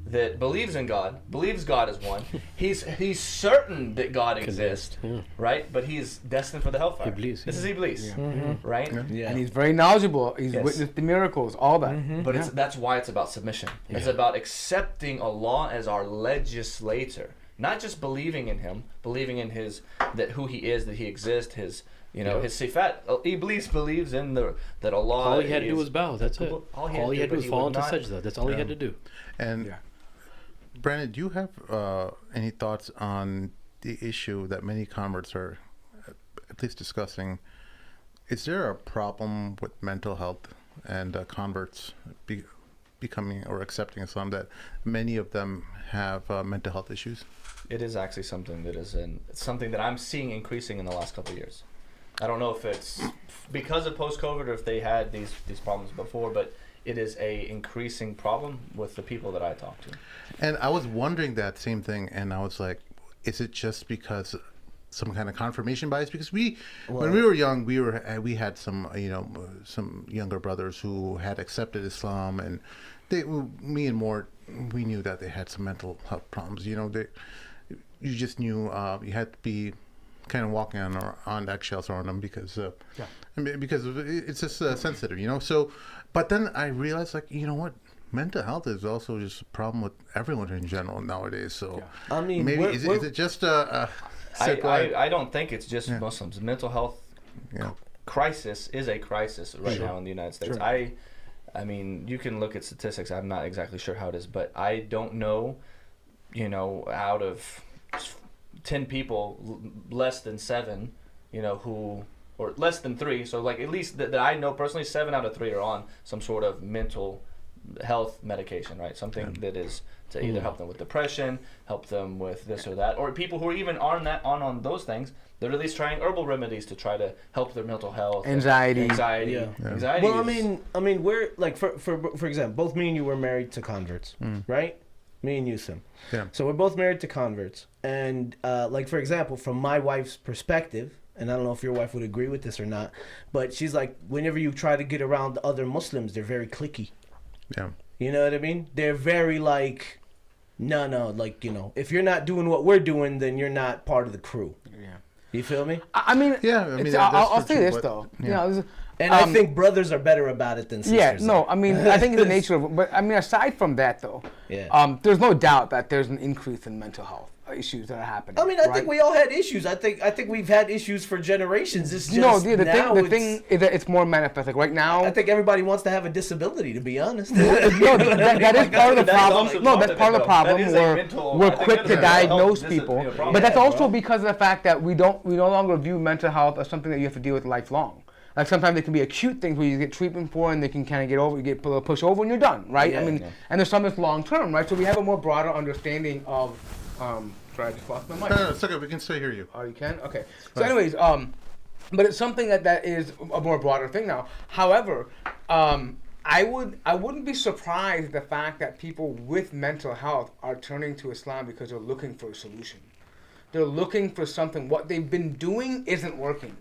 that believes in God, believes God is one. He's certain that God exists, right? But he's destined for the hellfire. Iblis, This is Iblis, right? Yeah. And he's very knowledgeable. He's witnessed the miracles, all that. But that's why it's about submission. It's about accepting Allah as our legislator, not just believing in Him, believing in who He is, that He exists, His sifat. Iblis believes in that Allah. All he had to do was bow. That's it. All he had to do was fall into sajda. That's all he had to do. And Brandon, do you have any thoughts on the issue that many converts are at least discussing? Is there a problem with mental health and converts becoming or accepting Islam, that many of them have mental health issues? It is actually something that I'm seeing increasing in the last couple of years. I don't know if it's because of post-COVID or if they had these problems before, but it is a increasing problem with the people that I talk to. And I was wondering that same thing, and I was like, is it just because some kind of confirmation bias? Because when we were young, we had some some younger brothers who had accepted Islam, and me and Mort, we knew that they had some mental health problems. You just knew you had to be kind of walking on eggshells around them because it's just sensitive, So, but then I realized, like, what, mental health is also just a problem with everyone in general nowadays. So, I mean, maybe is it just I don't think it's just Muslims. Mental health crisis is a crisis right now in the United States. Sure. I mean, you can look at statistics. I'm not exactly sure how it is, but I don't know, out of 10 people, less than 7, or less than 3. So, like, at least that I know personally, 7 out of 3 are on some sort of mental health medication, right? Something that is to either help them with depression, help them with this or that, or people who are even on those things, they're at least trying herbal remedies to try to help their mental health, anxiety. Anxiety. Well, I mean, we're like, for example, both me and you were married to converts, right? Me and you, Sim. Yeah. So we're both married to converts, and like, for example, from my wife's perspective, and I don't know if your wife would agree with this or not, but she's like, whenever you try to get around other Muslims, they're very cliquey. Yeah. You know what I mean? They're very like, no, like, if you're not doing what we're doing, then you're not part of the crew. Yeah. You feel me? I mean, yeah. I mean, I'll say this though. Yeah. And I think brothers are better about it than sisters. Yeah, no, I mean, I think it's the nature of it. But I mean, aside from that, though, there's no doubt that there's an increase in mental health issues that are happening. I mean, I think we all had issues. I think we've had issues for generations. It's just the thing is that it's more manifest. Like right now, I think everybody wants to have a disability. To be honest, that is part of the problem. No, that's part of the problem. We're quick to diagnose people, but that's also because of the fact that we no longer view mental health as something that you have to deal with lifelong. Like sometimes they can be acute things where you get treatment for and they can kind of get over, you get push over and you're done, right? Yeah, I mean, and there's some that's long term, right? So we have a more broader understanding of. Sorry, I just lost my mic. No, it's okay. We can still hear you. Oh, you can? Okay. So, anyways, but it's something that is a more broader thing now. However, I wouldn't be surprised at the fact that people with mental health are turning to Islam because they're looking for a solution. They're looking for something. What they've been doing isn't working.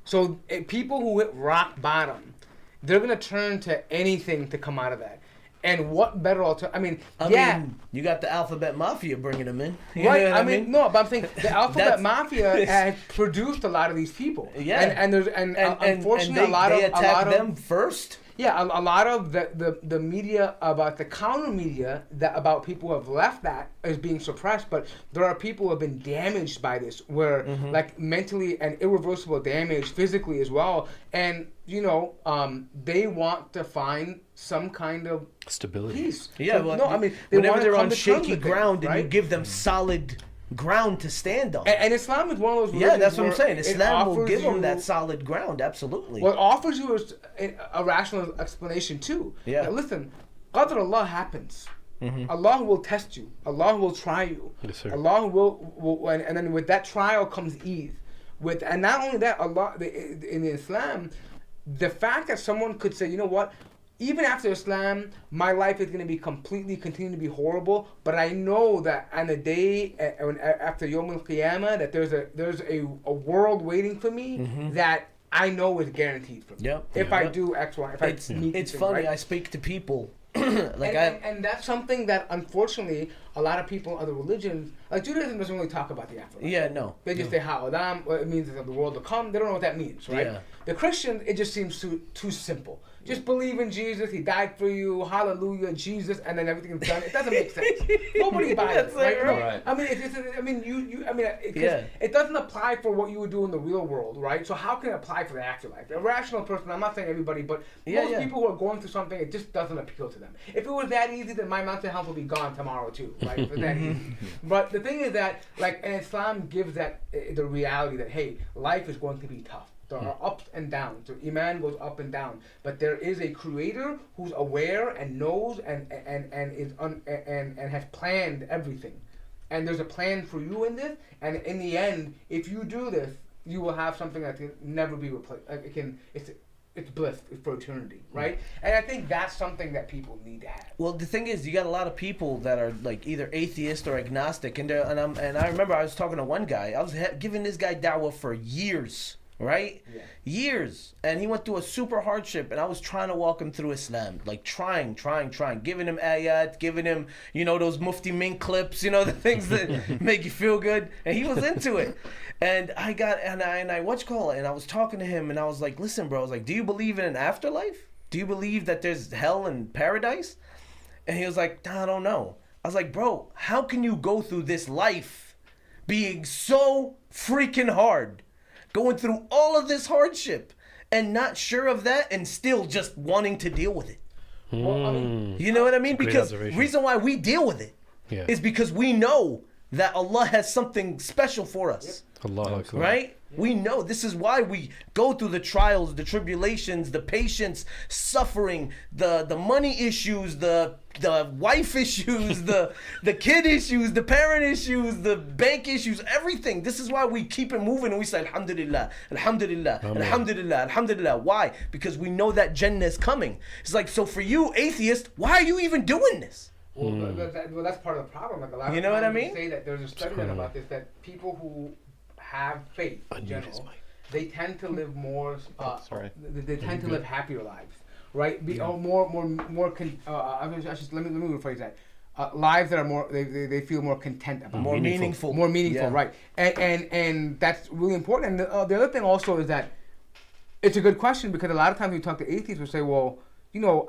So people who hit rock bottom, they're gonna turn to anything to come out of that. And what better alternative? I mean, you got the Alphabet Mafia bringing them in. Right. I mean, no, but I'm saying the Alphabet Mafia has produced a lot of these people. Yeah. And unfortunately, they attack them first. Yeah, a lot of the media about the counter media that about people who have left that is being suppressed, but there are people who have been damaged by this, where like mentally and irreversible damage, physically as well, and they want to find some kind of stability. Peace. Yeah, so, well, no, I mean whenever they're on shaky ground and you give them solid ground to stand on. And Islam is one of those religions. Yeah, that's what I'm saying. Islam will give them that solid ground, absolutely. Well, it offers you a rational explanation too. Yeah. Now, listen, Qadr Allah happens. Allah will test you. Allah will try you. Yes, sir. Allah will and then with that trial comes ease. And not only that, Allah in Islam, the fact that someone could say, you know what, even after Islam, my life is going to continue to be horrible. But I know that on the day after Yawm al-Qiyamah, that there's a world waiting for me that I know is guaranteed for me. Yep. If I do X, Y, if I meet it's things, funny. right? I speak to people. And that's something that unfortunately a lot of people in other religions, like Judaism, doesn't really talk about the afterlife. Yeah, no. They just say Ha'adam, what it means is the world to come. They don't know what that means, right? Yeah. The Christians, it just seems too simple. Just believe in Jesus. He died for you. Hallelujah, Jesus, and then everything is done. It doesn't make sense. Nobody buys it, right? Right. I mean, it doesn't apply for what you would do in the real world, right? So how can it apply for the afterlife? A rational person, I'm not saying everybody, but most people who are going through something, it just doesn't appeal to them. If it was that easy, then my mental health would be gone tomorrow too, right? If it was that easy. But the thing is that, and Islam gives that the reality that, hey, life is going to be tough. There are ups and downs. So Iman goes up and down, but there is a Creator who's aware and knows and has planned everything, and there's a plan for you in this. And in the end, if you do this, you will have something that can never be replaced. It's bliss for eternity, right? And I think that's something that people need to have. Well, the thing is, you got a lot of people that are like either atheist or agnostic, and I remember I was talking to one guy. I was giving this guy dawah for years. Right? Yeah. Years. And he went through a super hardship, and I was trying to walk him through Islam. Like trying, giving him ayat, giving him, those Mufti Mink clips, the things that make you feel good. And he was into it. And I was talking to him, and I was like, listen, bro, I was like, do you believe in an afterlife? Do you believe that there's hell and paradise? And he was like, I don't know. I was like, bro, how can you go through this life being so freaking hard? Going through all of this hardship and not sure of that and still just wanting to deal with it. Well, you know what I mean? Because the observation. reason why we deal with it is because we know that Allah has something special for us. Allah Akbar. Right? We know. This is why we go through the trials, the tribulations, the patience, suffering, the money issues, the wife issues, the kid issues, the parent issues, the bank issues, everything. This is why we keep it moving and we say Alhamdulillah, Alhamdulillah, Alhamdulillah, Alhamdulillah. Why? Because we know that Jannah is coming. It's like, so for you, atheist, why are you even doing this? Well, that's part of the problem. Like a lot You of know what I times mean? Say that there's a study done about this, that people who have faith in general, they tend to live more. They tend to live happier lives, right? Let me rephrase that. Lives that are more, they feel more content about, more meaningful, right? And that's really important. And the other thing also is that It's a good question because a lot of times we talk to atheists, we'll say, well,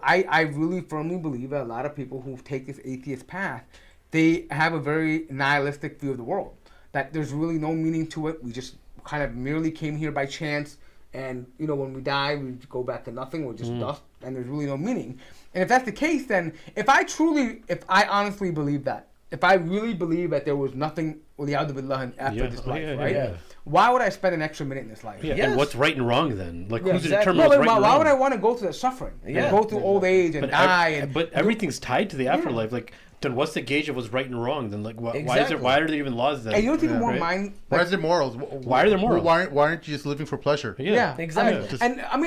I really firmly believe that a lot of people who take this atheist path, they have a very nihilistic view of the world. That there's really no meaning to it. We just kind of merely came here by chance. And, when we die, we go back to nothing. We're just dust. And there's really no meaning. And if that's the case, then if I honestly believe that, if I really believe that there was nothing after this life, right? Yeah. Why would I spend an extra minute in this life? Yeah. Yes. And what's right and wrong then? Like, who's determined what's right and wrong? Why would I want to go through that suffering? Yeah. Go through old age and die. But everything's tied to the afterlife. Like, then what's the gauge of what's right and wrong? Then, like, why are there even laws then? And you don't think more mind. Why is there morals? Why are there morals? Why aren't you just living for pleasure? Yeah, exactly.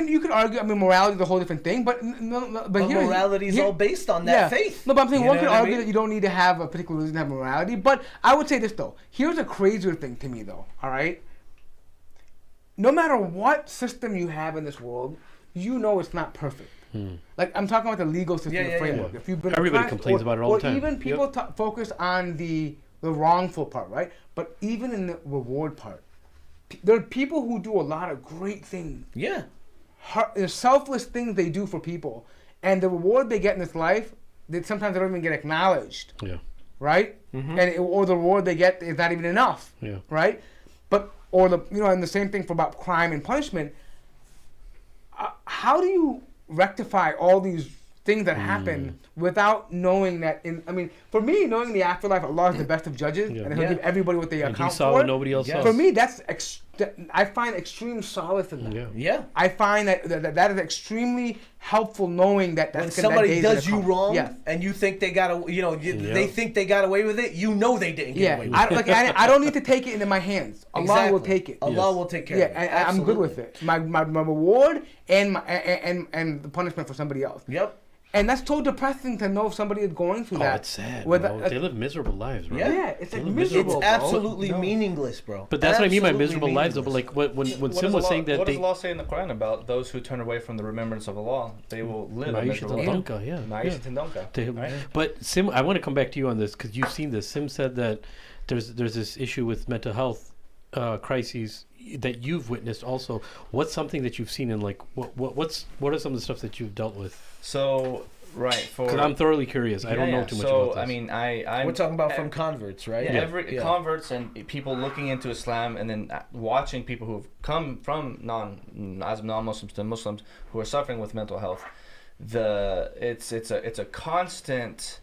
You could argue. morality is a whole different thing, but morality is all based on that faith. No, but I'm saying one could argue that you don't need to have a particular religion to have morality. But I would say this though. Here's a crazier thing to me though. All right. No matter what system you have in this world, it's not perfect. Like I'm talking about the legal system, the framework. Yeah. If you've been everybody complains about it all the time. Or even people focus on the wrongful part, right? But even in the reward part, there are people who do a lot of great things. Yeah. There's selfless things they do for people, and the reward they get in this life, sometimes they don't even get acknowledged. Yeah. Right. Mm-hmm. Or the reward they get is not even enough. Yeah. Right. And the same thing for about crime and punishment. How do you rectify all these things that happen without knowing that? For me, knowing the afterlife, Allah is the best of judges, and He'll give everybody what they account for. What nobody else saw. For me, I find extreme solace in that. Yeah. I find that is extremely helpful, knowing that when somebody does you wrong, and you think they got they think they got away with it, they didn't get away with it. I don't need to take it into my hands. Allah will take it. Allah will take care of it. I'm good with it. My reward and the punishment for somebody else. Yep. And that's so depressing to know if somebody is going through that. Oh, it's sad. They live miserable lives, bro. Yeah, it's like miserable. It's absolutely meaningless, bro. But that's what I mean by miserable lives, though. But like when Sim was saying that, what does Allah say in the Quran about those who turn away from the remembrance of Allah? They will live a miserable life. But Sim, I want to come back to you on this because you've seen this. Sim said that there's this issue with mental health crises that you've witnessed also. What's something that you've seen in what are some of the stuff that you've dealt with? So because I'm thoroughly curious. I don't know too much about this. I mean, we're talking about from converts, right? Converts and people looking into Islam, and then watching people who've come from non-Muslims to Muslims who are suffering with mental health. It's a constant.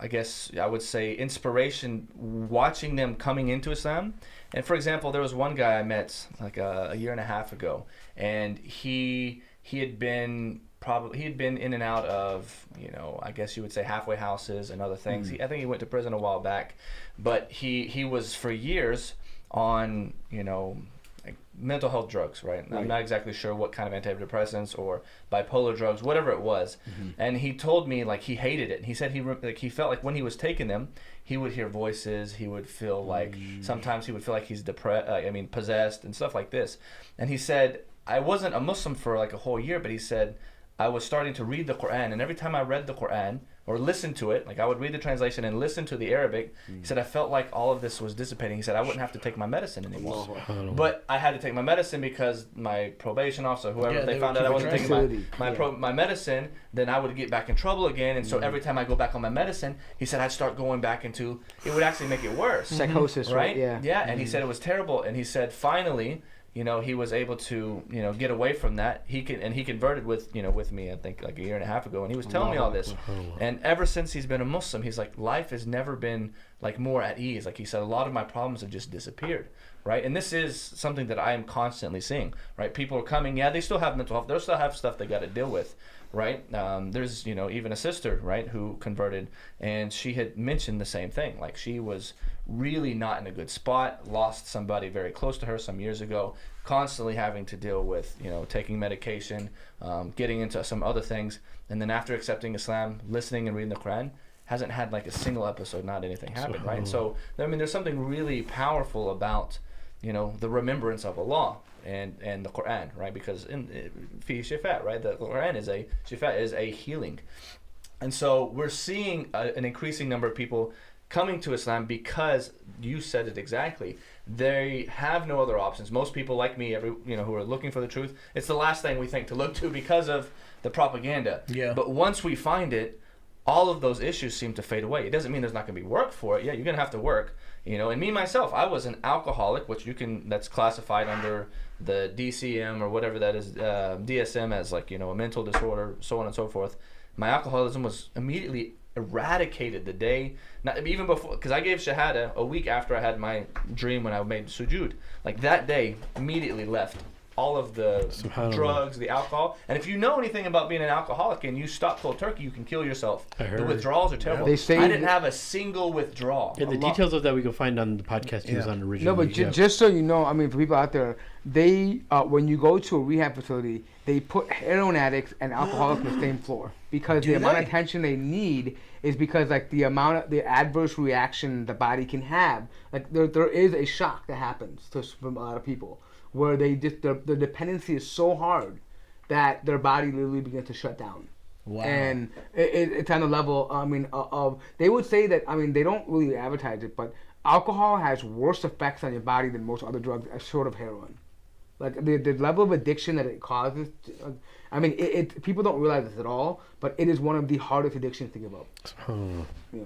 I guess I would say inspiration watching them coming into Islam. And for example, there was one guy I met like a year and a half ago, and he had been in and out of, I guess you would say halfway houses and other things. I think he went to prison a while back, but he was for years on, like mental health drugs, right? I'm not exactly sure what kind of antidepressants or bipolar drugs, whatever it was. And he told me like he hated it. And he said he felt like when he was taking them, he would hear voices. He would feel like sometimes he would feel like he's possessed and stuff like this. And he said, I wasn't a Muslim for like a whole year, but he said I was starting to read the Quran, and every time I read the Quran or listened to it, like I would read the translation and listen to the Arabic, he said I felt like all of this was dissipating. He said I wouldn't have to take my medicine anymore. But I had to take my medicine because my probation officer, whoever, they found out I wasn't taking my medicine, then I would get back in trouble again. And so every time I go back on my medicine, he said I'd start going back into, it would actually make it worse. Psychosis, right? Yeah, and he said it was terrible. And he said finally, he was able to, get away from that. He converted with me, I think like a year and a half ago, and he was telling me all this. And ever since he's been a Muslim, he's like, life has never been like more at ease. Like he said, a lot of my problems have just disappeared, right? And this is something that I am constantly seeing, right? People are coming, they still have mental health, they still have stuff they got to deal with, right? There's, even a sister, right, who converted, and she had mentioned the same thing. Like she was really not in a good spot, lost somebody very close to her some years ago, constantly having to deal with, taking medication, getting into some other things. And then after accepting Islam, listening and reading the Quran, hasn't had like a single episode, not anything happen, right? So, there's something really powerful about, the remembrance of Allah and the Quran, right? Because fi shifa, right? The Quran is a healing. And so we're seeing an increasing number of people coming to Islam because you said it exactly. They have no other options. Most people like me, who are looking for the truth, it's the last thing we think to look to because of the propaganda. Yeah. But once we find it, all of those issues seem to fade away. It doesn't mean there's not going to be work for it. Yeah, you're going to have to work. And me myself, I was an alcoholic, which that's classified under the DCM or whatever that is, DSM, as like, a mental disorder, so on and so forth. My alcoholism was immediately eradicated the day, not even before, because I gave Shahada a week after I had my dream when I made sujood. Like that day, immediately left all of the drugs, the alcohol. And if you know anything about being an alcoholic and you stop cold turkey, you can kill yourself. The withdrawals are terrible. They say I didn't have a single withdrawal. Yeah, the details of that we can find on the podcast he was on originally. No, but just so you know, I mean, for people out there, they when you go to a rehab facility, they put heroin addicts and alcoholics on the same floor because the amount of attention they need is because like the adverse reaction the body can have. Like there is a shock that happens from a lot of people where they just the dependency is so hard that their body literally begins to shut down. Wow. And it's on the level, I mean, of they would say that, I mean, they don't really advertise it, but alcohol has worse effects on your body than most other drugs, short of heroin. Like the level of addiction that it causes, I mean, people don't realize this at all, but it is one of the hardest addictions to give up. Yeah.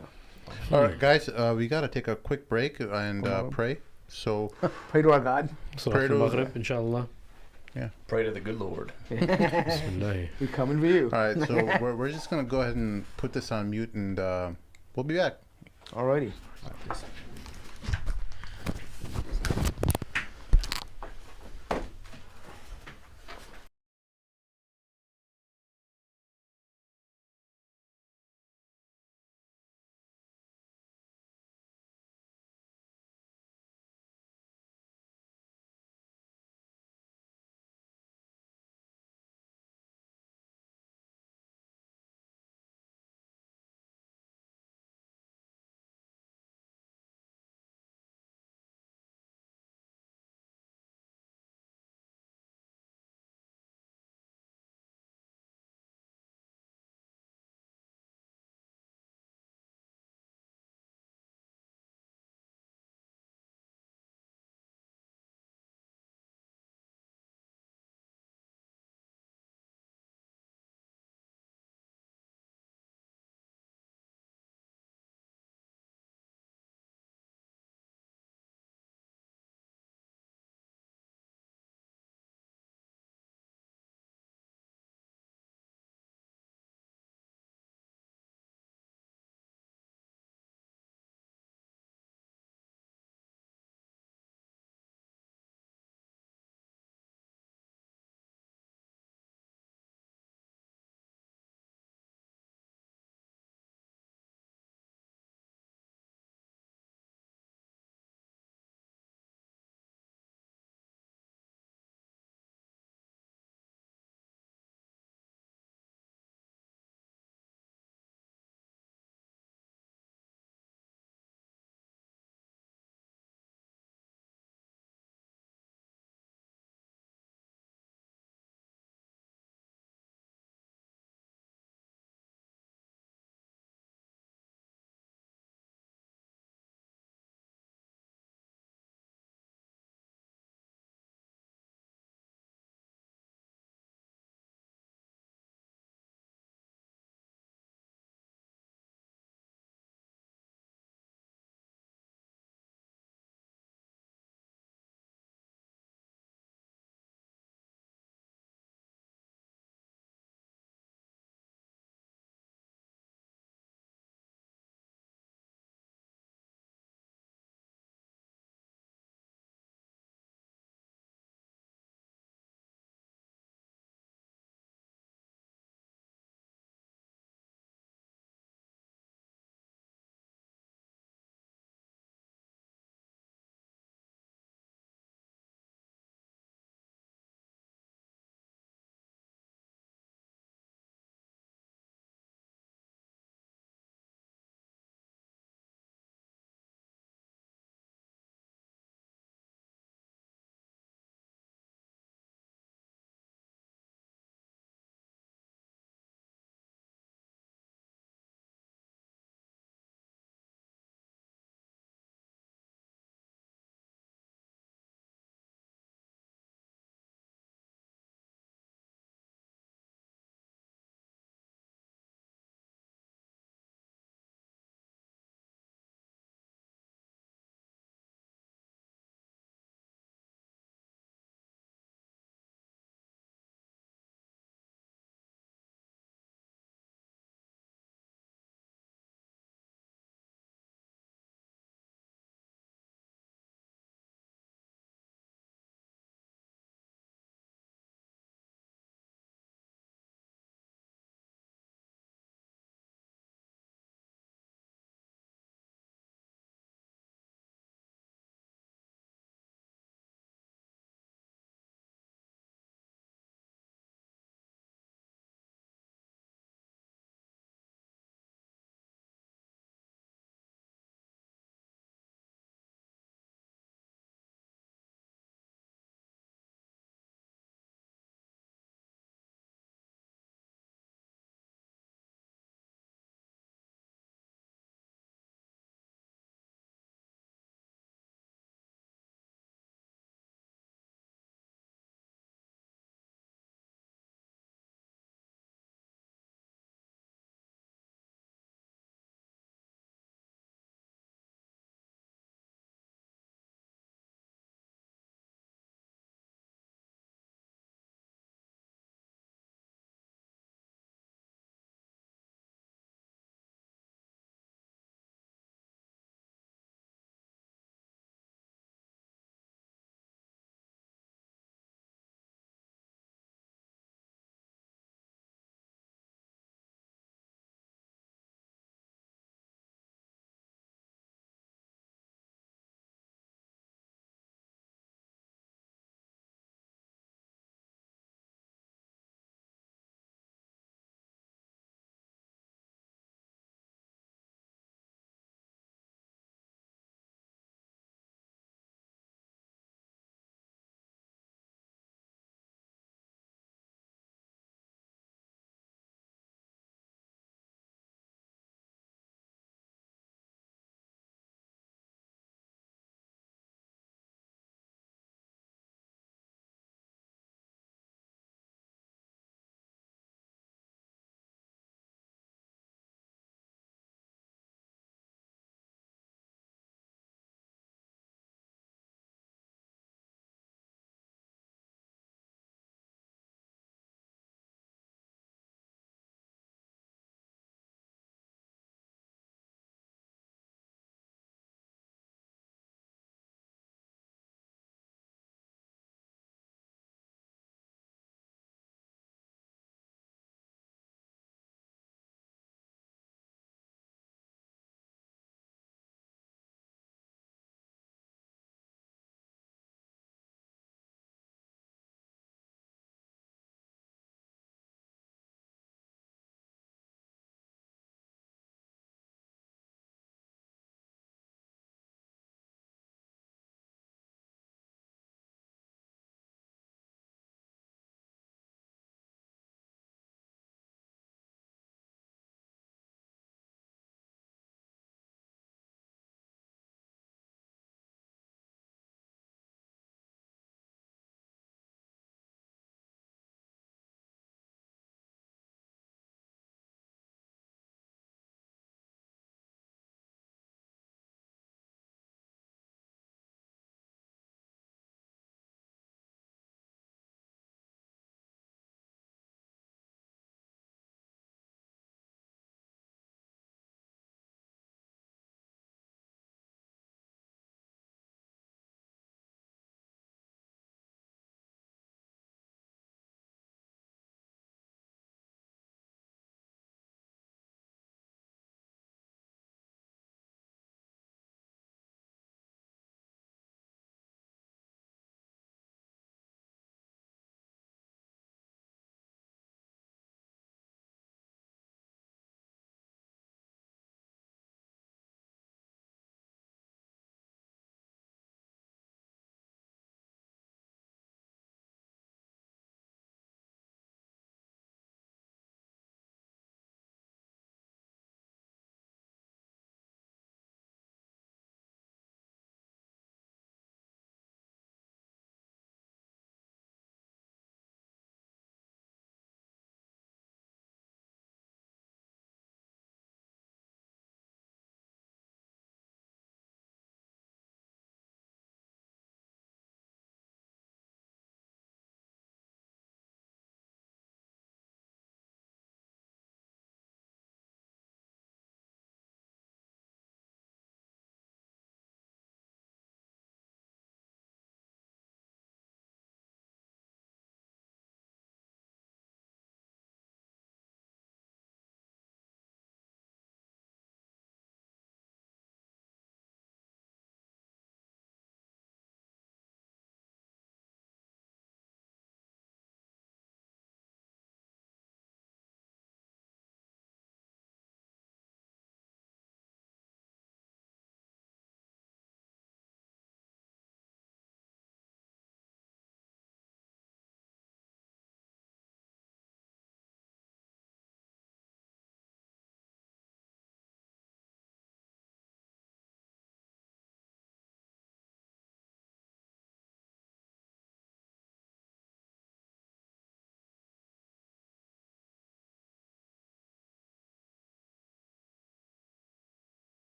All right, guys, we got to take a quick break and pray. So pray to our God. Pray to Maghrib, inshallah. Yeah. Pray to the good Lord. Bismillah. We're coming for you. All right, so we're just going to go ahead and put this on mute, and we'll be back. Alrighty.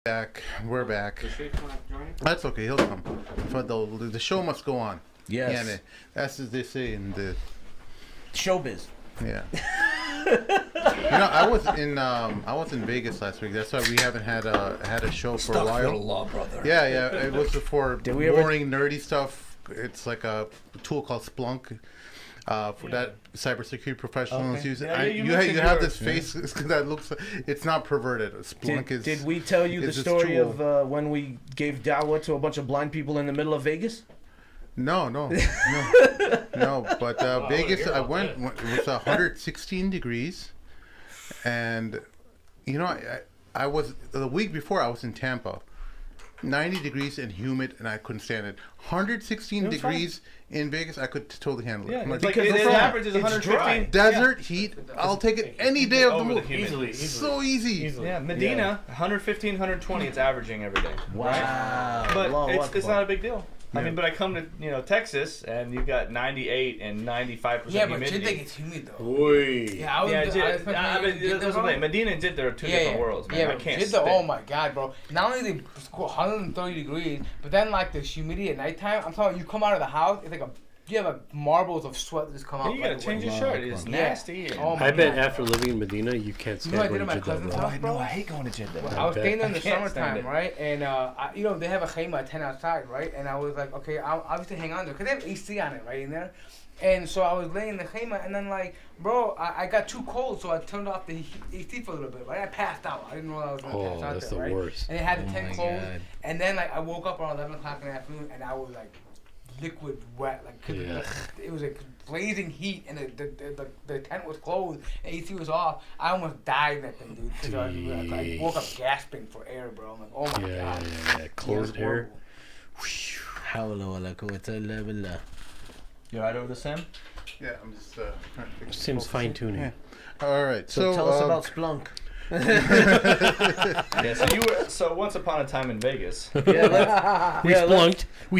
Back. We're back. That's okay. He'll come. But the show must go on. Yes. Yeah, that's as they say in the Showbiz. yeah. I was in Vegas last week. That's why we haven't had a show for a while. law, brother. Yeah. It was for we ever- boring, nerdy stuff. It's like a tool called Splunk. For that cybersecurity professionals use it. Yeah, you You mentioned have yours. this face that looks. It's not perverted. Splunk Did we tell you the is this story tool. of when we gave dawah to a bunch of blind people in the middle of Vegas? No. But Vegas, I went. It was 116 degrees, and I was the week before. I was in Tampa, 90 degrees and humid, and I couldn't stand it. 116 degrees in Vegas, I could totally handle it. Yeah, I'm like, it's like Because it it's average is it's 115. desert heat. I'll take it any day of the Over the week. humid. Easily. So easy. Yeah, Medina, 115, 120. It's averaging every day. Wow. But Allah it's Akbar. not a big deal. I Yeah. mean, but I come to Texas and you've got 98 and 95% Yeah, but humidity. Jeddah gets humid though. Oi. Yeah, I was. Yeah, I that's what I'm saying. Medina and Jeddah are two different worlds, man. I but can't Jeddah, stand oh my god, bro. Not only they score 130 degrees, but then like the humidity at nighttime. I'm talking, you come out of the house, it's like you have like marbles of sweat that just come out. You gotta right change away. your shirt. It's Yeah. nasty. And Oh my I bet God. after living in Medina, you can't You know, I stand did it going at to my Jeddah, cousin's bro. house, bro. I hate going to Jeddah. I was bet. staying there in the I can't stand summertime, it. right? And they have a khayma tent outside, right? And I was like, okay, I'll obviously hang on to it because they have AC on it, right in there. And so I was laying in the khayma, and then like, bro, I got too cold, so I turned off the AC for a little bit, right? I passed out. I didn't know I was gonna pass out That's there, the right? worst. And it had the tent my closed, God. and then like I woke up around 11 o'clock in the afternoon, and I was like liquid wet, like 'cause Yeah. it was like blazing heat, and the tent was closed, and AC was off. I almost died in that thing, dude. 'Cause I woke up gasping for air, bro. I'm like, oh my god. Yeah. Closed Yeah, it was air. horrible. Hawla wala quwwata illa billah. You alright over the Sam? Yeah, I'm just trying to fix the Sims focus. fine tuning. Yeah. All right. So tell us um, about Splunk. Yeah, so once upon a time in Vegas. Yeah, We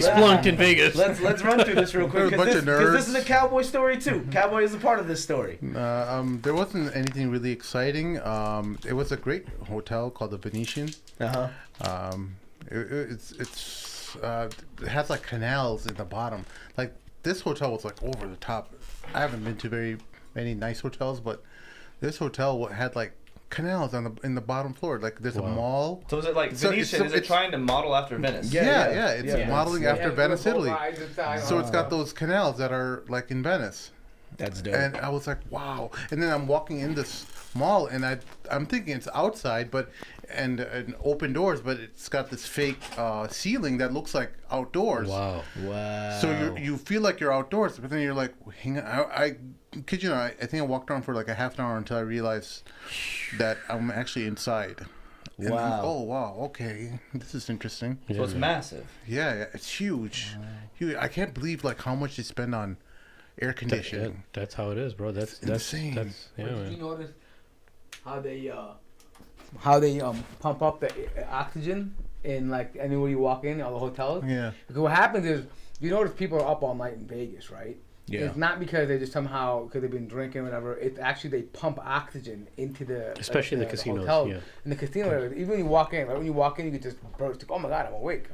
splunked in Vegas. let's run through this real quick There's a bunch of because this nerds. is a cowboy story too. Cowboy is a part of this story. There wasn't anything really exciting. It was a great hotel called the Venetian. It has like canals in the bottom. Like this hotel was like over the top. I haven't been to very many nice hotels, but this hotel had like canals in the bottom floor. Like there's a mall. So is it like So Venetian? Is it it's- trying to model after Venice? Yeah, it's modeling after Yeah, Venice, both Italy. sides inside. So it's got those canals that are like in Venice. That's dope. And I was like, wow. And then I'm walking in this mall, and I'm thinking it's outside, and open doors, but it's got this fake ceiling that looks like outdoors. Wow. So you feel like you're outdoors, but then you're like, hang on. I kid you not, I think I walked around for like a half an hour until I realized that I'm actually inside. And Wow. oh wow. Okay, this is interesting. So it's massive. Yeah, it's huge. Huge. I can't believe like how much they spend on air conditioning. That's how it is, bro. That's insane. Yeah, Did you man. notice how they pump up the oxygen in like anywhere you walk in, all the hotels? Yeah. Because what happens is you notice people are up all night in Vegas, right? Yeah. It's not because they just somehow because they've been drinking or whatever. It's actually they pump oxygen into the Especially in the casinos, hotels. yeah. In the casino areas, even when you walk in, right when you walk in, you can just burst. Oh my god, I'm awake.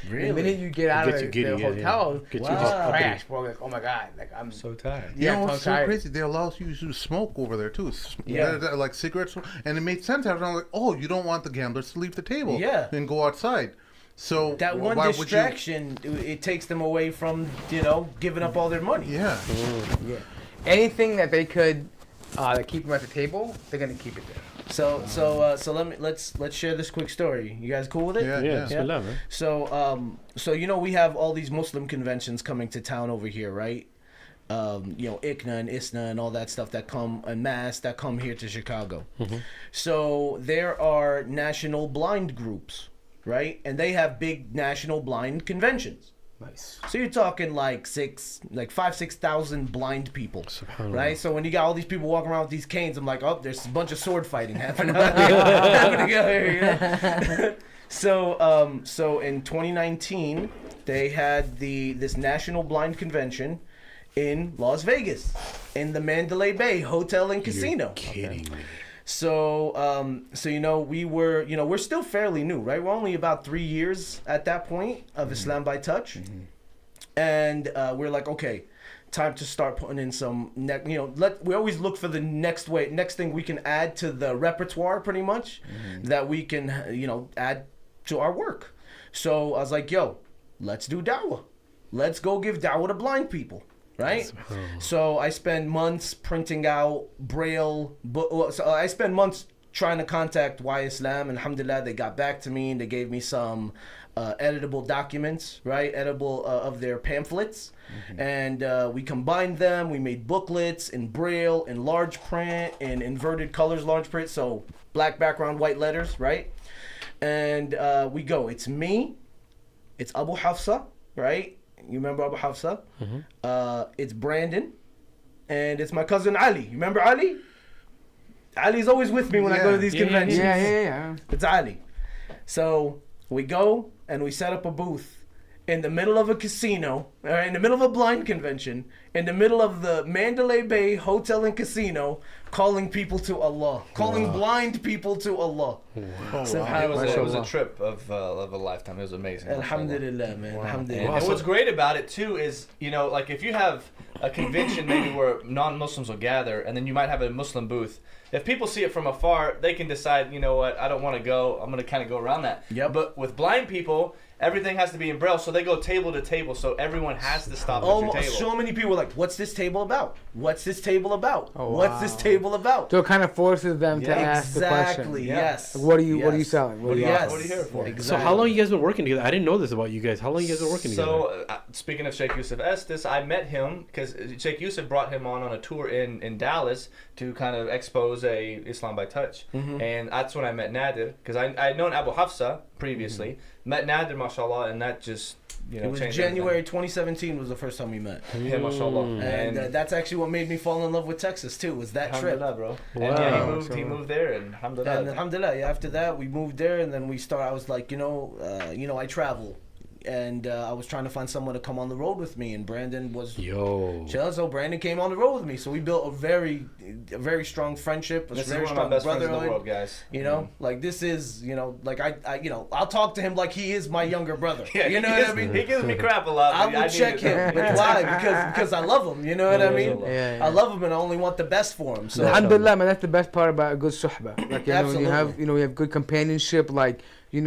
Really? The minute you get out of gets you the giddy, yeah, hotel, Gets you you just uppity. crash, bro. Like oh my god, like I'm So tired. You know I'm what's so tired. crazy? They allow you to smoke over there too. Yeah. Like cigarettes, and it made sense. I was like, oh, you don't want the gamblers to leave the table, Yeah. and go outside. So That one why would you- distraction, it takes them away from giving up all their money. Yeah. yeah. Anything that they could keep them at the table, they're gonna keep it there. So let's share this quick story. You guys cool with it? Yeah. Yeah, Bismillah, man. So we have all these Muslim conventions coming to town over here, right? ICNA and ISNA and all that stuff that come en masse that come here to Chicago. So there are national blind groups, right? And they have big national blind conventions. Nice. So you're talking like 5,000-6,000 blind people, Subhanallah. right? So when you got all these people walking around with these canes, I'm like, oh, there's a bunch of sword fighting happening out here. You know? So in 2019, they had this National Blind Convention in Las Vegas, in the Mandalay Bay Hotel and Casino. Kidding me. So, we're still fairly new, right? We're only about 3 years at that point of Islam by Touch. And we're like, okay, time to start putting in some, we always look for the next thing we can add to the repertoire, pretty much, that we can, add to our work. So I was like, yo, let's do dawah. Let's go give dawah to blind people, right? So I spend months printing out Braille, so I spend months trying to contact Y Islam, and alhamdulillah, they got back to me and they gave me some editable documents, right? Editable of their pamphlets. And we combined them. We made booklets in Braille, in large print, in inverted colors, large print. So black background, white letters, right? And we go. It's me. It's Abu Hafsa, right? You remember Abu Hafsa? It's Brandon. And it's my cousin Ali. You remember Ali? Ali's always with me when I go to these conventions. Yeah. It's Ali. So we go and we set up a booth in the middle of a casino, or in the middle of a blind convention, in the middle of the Mandalay Bay Hotel and Casino, calling people to Allah, calling blind people to Allah. It was a trip of a lifetime. It was amazing. Alhamdulillah, man. Alhamdulillah. And what's great about it too is, like if you have a convention maybe where non-Muslims will gather, and then you might have a Muslim booth. If people see it from afar, they can decide, you know what, I don't want to go. I'm going to kind of go around that. Yep. But with blind people, everything has to be in Braille, so they go table to table, so everyone has to stop at your table. So many people are like, what's this table about? What's this table about? Oh, What's this table about? So it kind of forces them to ask the question. Exactly, yes. What are you selling? What are you What are you here for? Exactly. So how long you guys been working together? I didn't know this about you guys. How long you guys been working together? So, speaking of Sheikh Yusuf Estes, I met him because Sheikh Yusuf brought him on a tour in Dallas to kind of expose Islam by Touch. And that's when I met Nadir, because I had known Abu Hafsa previously, met Nadir, mashallah, and that just, it was changed January 2017 was the first time we met. Yeah, mashallah. And that's actually what made me fall in love with Texas too, was that trip. Alhamdulillah, bro. Wow. And yeah, he moved there, and alhamdulillah. And alhamdulillah, after that we moved there, and then I was like, I travel. And I was trying to find someone to come on the road with me, and Brandon was chilling. So Brandon came on the road with me. So we built a very strong friendship, This very is one of strong my best friends in brotherhood. the world, guys. Like this is, like I'll talk to him like he is my younger brother. Yeah, you know what I mean? He gives me crap a lot. I will check him. But why? Because I love him. You know what I mean? Yeah. I love him, and I only want the best for him. So Alhamdulillah, man, that's the best part about a good suhbah. Like when you have, Absolutely. you have good companionship. Like you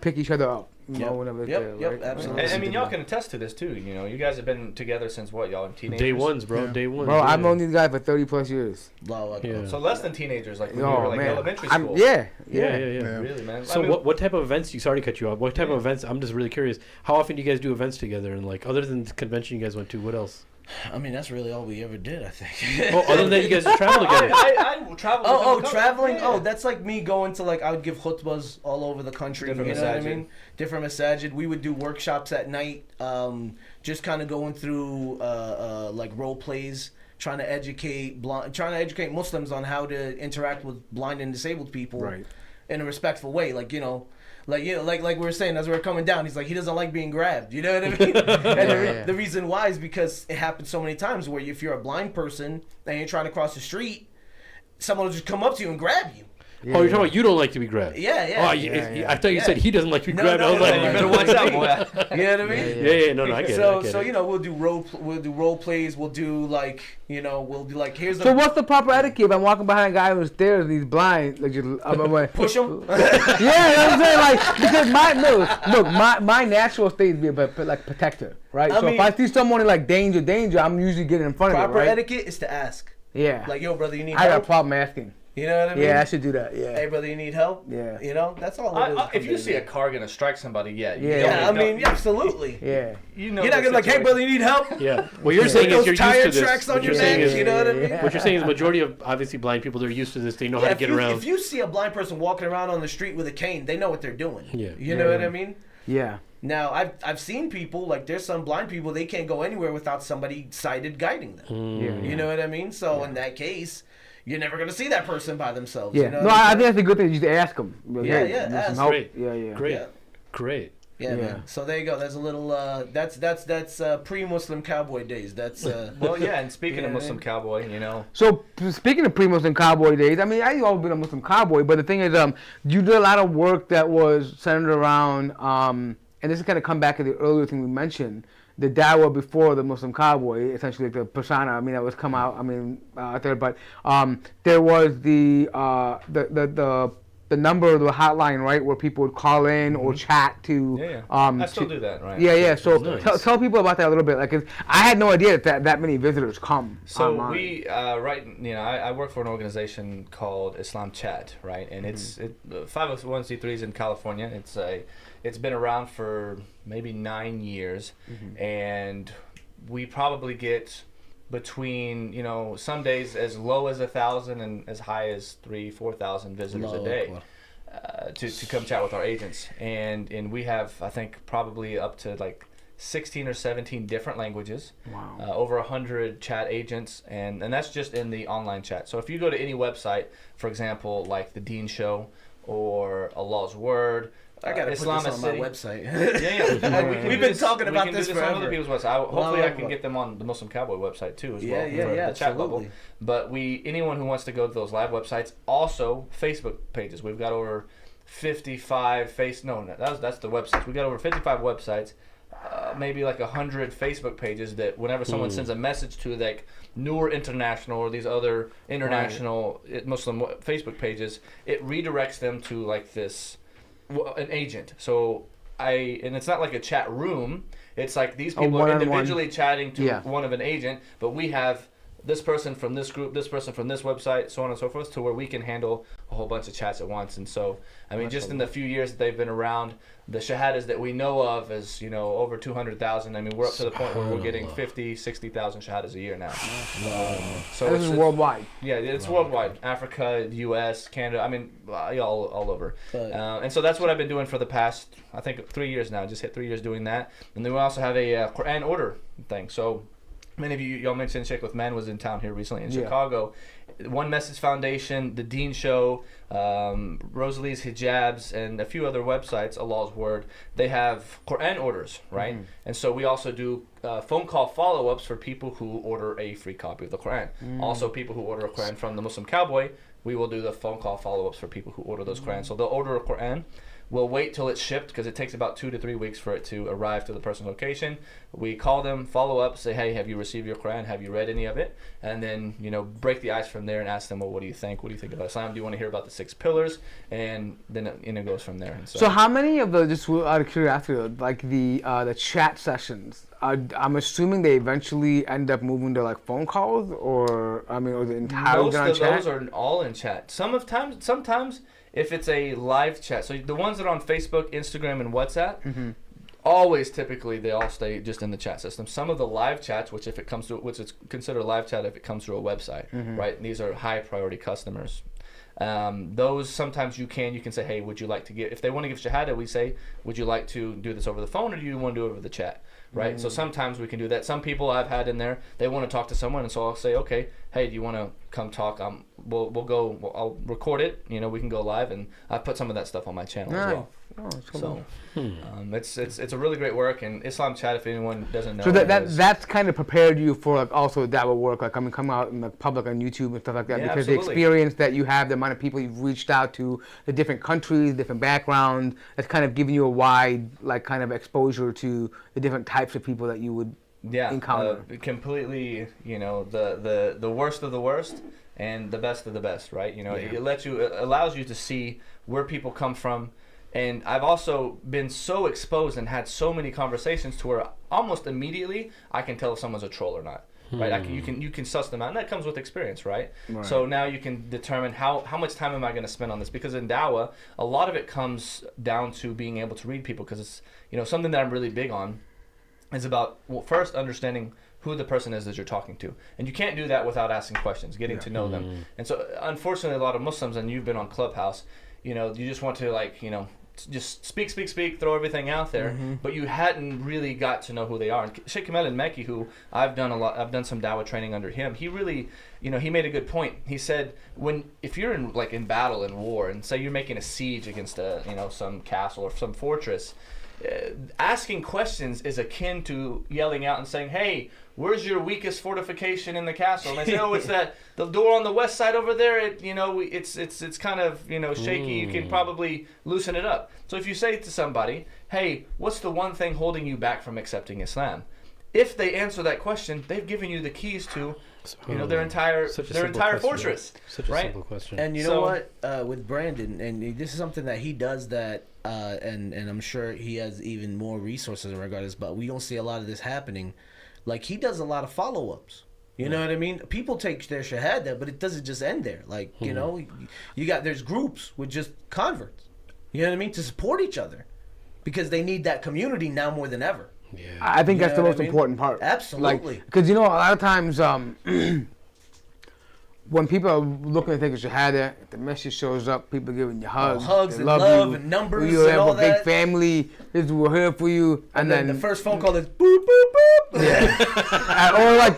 pick each other up. Whenever it's there, Yep, right? absolutely. And I mean, y'all can attest to this too. You guys have been together since what? Y'all teenagers? Day ones, bro. Day ones. Bro, I've known these guys for 30 plus years. Yeah. So less than teenagers, like when you were like elementary school. Yeah. Really, man. So what type of events? Sorry to cut you off. What type of events? I'm just really curious. How often do you guys do events together? And like, other than the convention you guys went to, what else? I mean, that's really all we ever did, I think. Oh, other than that, you guys travel together. I travel. Traveling. Yeah. Oh, that's like me going to I would give khutbahs all over the country. Different you know what I masajid. mean? Different masajid. We would do workshops at night, just kind of going through like role plays, trying to educate Muslims on how to interact with blind and disabled people in a respectful way. Like we were saying as we were coming down, he's like, he doesn't like being grabbed. You know what I mean? And the reason why is because it happens so many times where if you're a blind person and you're trying to cross the street, someone will just come up to you and grab you. Oh, you're talking about you don't like to be grabbed. Yeah. I thought you said he doesn't like to be grabbed. I was like, you better watch out, boy. You know what I mean? Yeah. No, I get it. So we'll do role plays. We'll do here's So what's the proper etiquette if I'm walking behind a guy on the stairs and he's blind? Like just push him. Yeah, I'm saying because my natural state is to be like protector, right? So if I see someone in like danger, I'm usually getting in front of it, Proper right? etiquette is to ask. Yeah. Like, yo, brother, you need I got a help? problem asking. You know what I mean? Yeah, I should do that. Yeah. Hey, brother, you need help? Yeah. That's all it is. If you see a car gonna strike somebody, absolutely. Yeah. You know, You're not gonna be like, hey, brother, you need help? Yeah. What you're saying is you're used tire to this. tracks on What your you're saying neck, is, you know what I mean? what you're saying is majority of obviously blind people, they're used to this. They know how to get around. If you see a blind person walking around on the street with a cane, they know what they're doing. Yeah. You know what I mean? Yeah. Now, I've seen people, like there's some blind people, they can't go anywhere without somebody sighted guiding them. Yeah. You know what I mean? So in that case, you're never going to see that person by themselves. Yeah. You know No, I think that's a good thing. You just ask them. Yeah, ask. Help. Great. Yeah. Great. Yeah. Great. Yeah, man. So there you go. There's a little. That's pre-Muslim Cowboy days. That's. Well, yeah, and speaking Yeah, of Muslim man. Cowboy, you know. So speaking of pre-Muslim Cowboy days, I mean, I've always been a Muslim cowboy, but the thing is, you did a lot of work that was centered around, and this is kind of come back to the earlier thing we mentioned, the dawah before the Muslim cowboy, essentially the persona. I mean, that was come out. I mean, out there, but there was the number of the hotline, right, where people would call in or chat to. Yeah, I still do that, right? Yeah. So Nice. tell people about that a little bit. Like, 'cause I had no idea that many visitors come. So online. we I work for an organization called Islam Chat, right? And it's 501c3s in California. It's been around for maybe 9 years, and we probably get between some days as low as 1,000 and as high as 3,000-4,000 visitors a day to come chat with our agents, and we have I think probably up to like 16 or 17 different languages. Wow. Over 100 chat agents, and that's just in the online chat. So if you go to any website, for example, like the Dean Show or Allah's Word, I gotta Islam put this on City. my website. Yeah. We've been talking about we this can do this on forever. other people's websites. Hopefully, I can Well, get them on the Muslim Cowboy website too, as Yeah, well, yeah, for yeah, the chat bubble. absolutely. But anyone who wants to go to those live websites, also Facebook pages. We've got over 55 that's the websites. We got over 55 websites, maybe like 100 Facebook pages that whenever someone sends a message to, like Noor International or these other international Muslim Facebook pages, it redirects them to like this. An agent. So and it's not like a chat room. It's like these people are individually chatting to one of an agent, but we have this person from this group, this person from this website, so on and so forth, to where we can handle a whole bunch of chats at once. And so, I mean, just in the few years that they've been around, the shahadas that we know of is, over 200,000. I mean, we're up to the point where we're getting 50, 60,000 shahadas a year now. So This is worldwide. Yeah, it's worldwide. Africa, U.S., Canada. I mean, all over. And so that's what I've been doing for the past, I think, 3 years now. Just hit 3 years doing that. And then we also have a Quran order thing. So many of y'all mentioned Sheikh Uthman was in town here recently in Chicago. One Message Foundation, The Dean Show, Rosalie's Hijabs, and a few other websites, Allah's Word, they have Quran orders, right? And so we also do phone call follow-ups for people who order a free copy of the Quran. Also, people who order a Quran from the Muslim Cowboy, we will do the phone call follow-ups for people who order those Quran. So they'll order a Quran. We'll wait till it's shipped because it takes about 2 to 3 weeks for it to arrive to the person's location. We call them, follow up, say, hey, have you received your Quran? Have you read any of it? And then, break the ice from there and ask them, well, what do you think? What do you think about Islam? Do you want to hear about the 6 pillars? And then it goes from there. And So how many of the, just out of curiosity, like the chat sessions, I'm assuming they eventually end up moving to like phone calls, or the entire most of chat? those are all in chat. Sometimes if it's a live chat, so the ones that are on Facebook, Instagram, and WhatsApp, always typically they all stay just in the chat system. Some of the live chats, which is considered a live chat if it comes through a website, right? And these are high priority customers. Those sometimes you can say, hey, would you like to if they want to give shahada, we say, would you like to do this over the phone or do you want to do it over the chat? Right? So sometimes we can do that. Some people I've had in there, they want to talk to someone, and so I'll say, okay, hey, do you want to come talk? We'll go. I'll record it. We can go live, and I put some of that stuff on my channel as well. Oh, So it's a really great work, and Islam Chat, if anyone doesn't know. So that's kind of prepared you for like also dawah work, like come out in the public on YouTube and stuff like that, Yeah, because absolutely. the experience that you have, the amount of people you've reached out to, the different countries, different backgrounds, that's kind of giving you a wide like kind of exposure to the different types of people that you would encounter. Completely, the worst of the worst and the best of the best, right? It allows you to see where people come from. And I've also been so exposed and had so many conversations to where almost immediately I can tell if someone's a troll or not. Right? You can suss them out, and that comes with experience, right? So now you can determine how much time am I going to spend on this, because in dawah, a lot of it comes down to being able to read people, because it's something that I'm really big on is about first understanding who the person is that you're talking to, and you can't do that without asking questions, getting to know them. And so unfortunately, a lot of Muslims, and you've been on Clubhouse, you just want to just speak, throw everything out there, but you hadn't really got to know who they are. And Sheikh Kamal al-Mekki, who I've done some dawah training under him, he really, he made a good point. He said, if you're in battle, in war, and say you're making a siege against some castle or some fortress, asking questions is akin to yelling out and saying, "Hey, where's your weakest fortification in the castle?" And they say, "Oh, it's the door on the west side over there. It's kind of shaky. You can probably loosen it up." So if you say to somebody, "Hey, what's the one thing holding you back from accepting Islam?" If they answer that question, they've given you the keys to their entire fortress. Such a right? simple question. And you know what? With Brandon, and this is something that he does that, and I'm sure he has even more resources in regard to this, but we don't see a lot of this happening. Like, he does a lot of follow-ups. You know what I mean? People take their shahada, but it doesn't just end there. Like, there's groups with just converts. You know what I mean? To support each other. Because they need that community now more than ever. Yeah. I think that's the most what I mean? important part. Absolutely. Because a lot of times when people are looking to take a shahada, if the message shows up, people giving you hugs. Hugs they and love love you. and numbers You and have all a big that. family. We're here for you. And then the first phone call is boop, boop, boop. Yeah. Or like,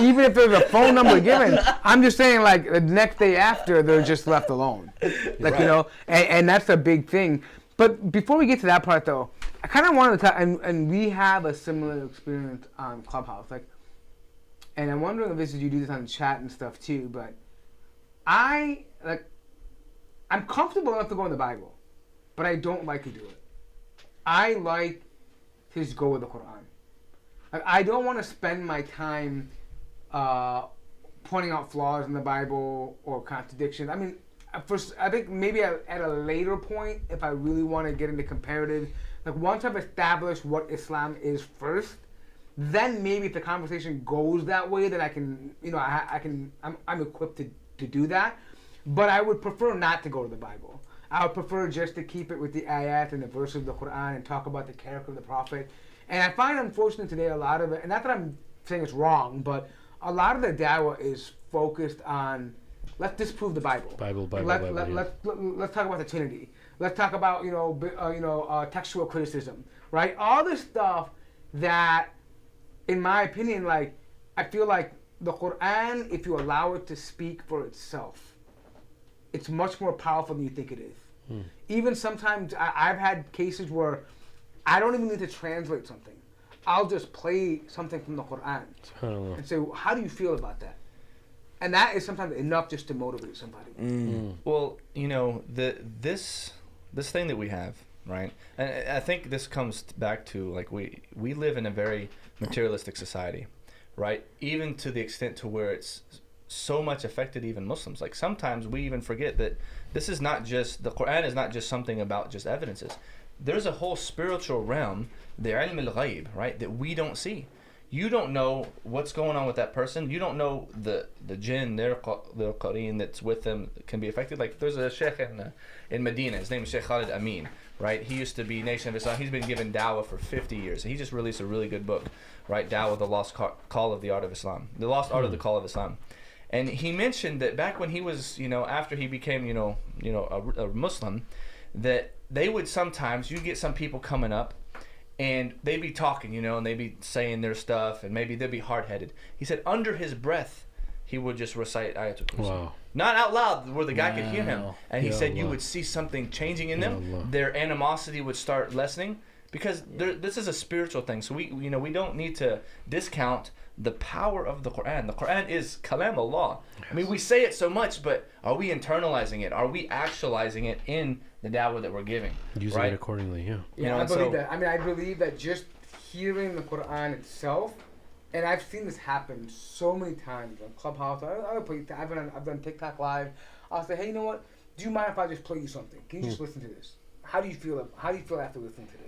even if there's a phone number given, I'm just saying, like, the next day after, they're just left alone. Like, Right. And that's a big thing. But before we get to that part, though, I kind of wanted to talk, and we have a similar experience on Clubhouse. Like, and I'm wondering if this is you do this on chat and stuff too, but I'm comfortable enough to go in the Bible, but I don't like to do it. I like to just go with the Quran. Like, I don't want to spend my time pointing out flaws in the Bible or contradictions. I mean, I think maybe at a later point, if I really want to get into comparative, like once I've established what Islam is first, then maybe if the conversation goes that way, then I can, I'm equipped to do that. But I would prefer not to go to the Bible. I would prefer just to keep it with the ayat and the verses of the Quran and talk about the character of the Prophet. And I find, unfortunately, today a lot of it, and not that I'm saying it's wrong, but a lot of the dawah is focused on, let's disprove the Bible. Let's talk about the Trinity. Let's talk about textual criticism, right? All this stuff that, in my opinion, like, I feel like the Quran, if you allow it to speak for itself, it's much more powerful than you think it is. Even sometimes I've had cases where I don't even need to translate something. I'll just play something from the Quran and say, how do you feel about that? And that is sometimes enough just to motivate somebody. Well, this thing that we have, right? And I think this comes back to, like, we live in a very materialistic society, right? Even to the extent to where it's so much affected even Muslims. Like, sometimes we even forget that this is not just, the Quran is not just something about just evidences. There's a whole spiritual realm, the ilm al-ghayb, right, that we don't see. You don't know what's going on with that person. You don't know the jinn, their qareen that's with them can be affected. Like, there's a sheikh in Medina. His name is Sheikh Khalid Amin, right? He used to be Nation of Islam. He's been given dawah for 50 years. And he just released a really good book, right? Dawah, the lost call of the art of Islam. The lost art of the call of Islam. And he mentioned that back when he was, after he became, a Muslim, that they would sometimes, you get some people coming up, and they'd be talking, and they'd be saying their stuff, and maybe they'd be hard-headed. He said under his breath, he would just recite Ayatul Kursi. Wow. Not out loud where the guy could hear him. And he Ya said you Allah. would see something changing in Ya them. Allah. Their animosity would start lessening. Because this is a spiritual thing. So we don't need to discount the power of the Quran. The Quran is kalam Allah. I mean, we say it so much, but are we internalizing it? Are we actualizing it in the dawah that we're giving? Using right? it accordingly, yeah. Yeah, I believe that. I mean, I believe that just hearing the Quran itself, and I've seen this happen so many times on Clubhouse. I've done TikTok Live. I'll say, hey, you know what? Do you mind if I just play you something? Can you just listen to this? How do you feel? How do you feel after listening to this?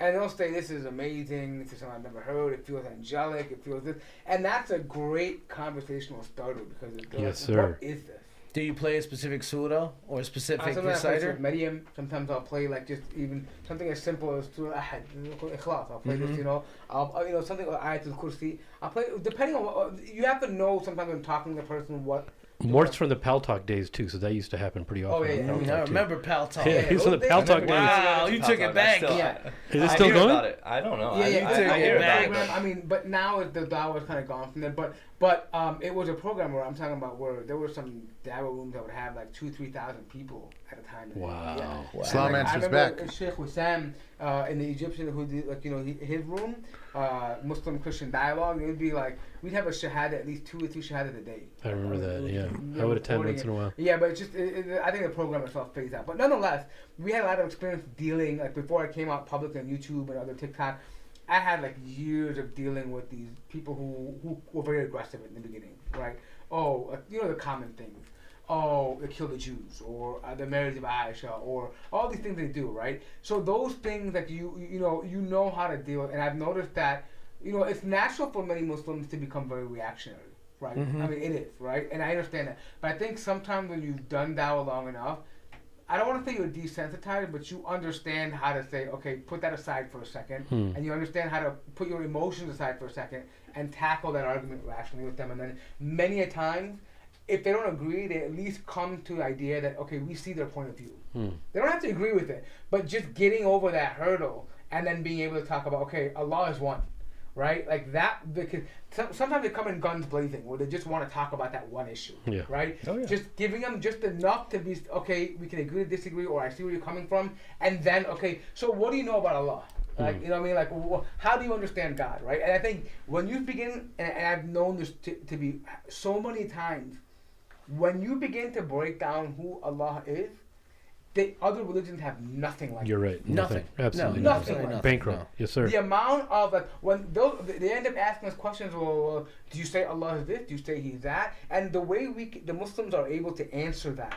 And they'll say, this is amazing. This is something I've never heard. It feels angelic. It feels this. And that's a great conversational starter because it's Yes, like, sir. what is this? Do you play a specific surah or a specific Sometimes I play reciter? Medium. Sometimes I'll play like just even something as simple as Surah Ahad, Ikhlas. I'll play this, I'll something like Ayatul Kursi. I'll play depending on what you have to know. Sometimes when talking to the person, what. Mort's from the Pal Talk days too, so that used to happen pretty often. Oh, yeah, on Pal yeah. Talk, I too. remember Pal Talk. Yeah, he was from the Pal Talk days. Wow, you took it back. Yeah. Is it still going? About it. I don't know. Yeah, I I hear about it. program. I mean, but now the dawah is kind of gone from there. But it was a program where I'm talking about where there were some dawah rooms that would have like 2,000-3,000 people at a time. Wow. Yeah. Islam I answers remember back. Sheikh Wissam in the Egyptian, who did, like, his room, Muslim Christian dialogue, it would be like, we'd have a shahada, at least 2 or 3 shahadas a day. I remember that, yeah. I would attend once in a while. Yeah, but it's just, I think the program itself phased out. But nonetheless, we had a lot of experience dealing, like before I came out public on YouTube and other TikTok, I had like years of dealing with these people who were very aggressive in the beginning, right? Oh, the common things. Oh, they killed the Jews, or the marriage of Aisha, or all these things they do, right? So those things that you know how to deal with, and I've noticed that, it's natural for many Muslims to become very reactionary, right? Mm-hmm. I mean, it is, right? And I understand that. But I think sometimes when you've done dawah long enough, I don't want to say you're desensitized, but you understand how to say, okay, put that aside for a second, and you understand how to put your emotions aside for a second and tackle that argument rationally with them. And then many a times, if they don't agree, they at least come to the idea that, okay, we see their point of view. They don't have to agree with it, but just getting over that hurdle and then being able to talk about, okay, Allah is one, right? Like that, because sometimes they come in guns blazing where they just want to talk about that one issue, right? Oh, yeah. Just giving them just enough to be, okay, we can agree to disagree, or I see where you're coming from, and then, okay, so what do you know about Allah? Like, you know what I mean? Like, how do you understand God, right? And I think when you begin, and I've known this to be so many times, when you begin to break down who Allah is, the other religions have nothing like You're that. right. Nothing. Absolutely No, nothing. nothing like Bankrupt. No. Yes, sir. The amount of, like, when they end up asking us questions, well, do you say Allah is this? Do you say He's that? And the way the Muslims are able to answer that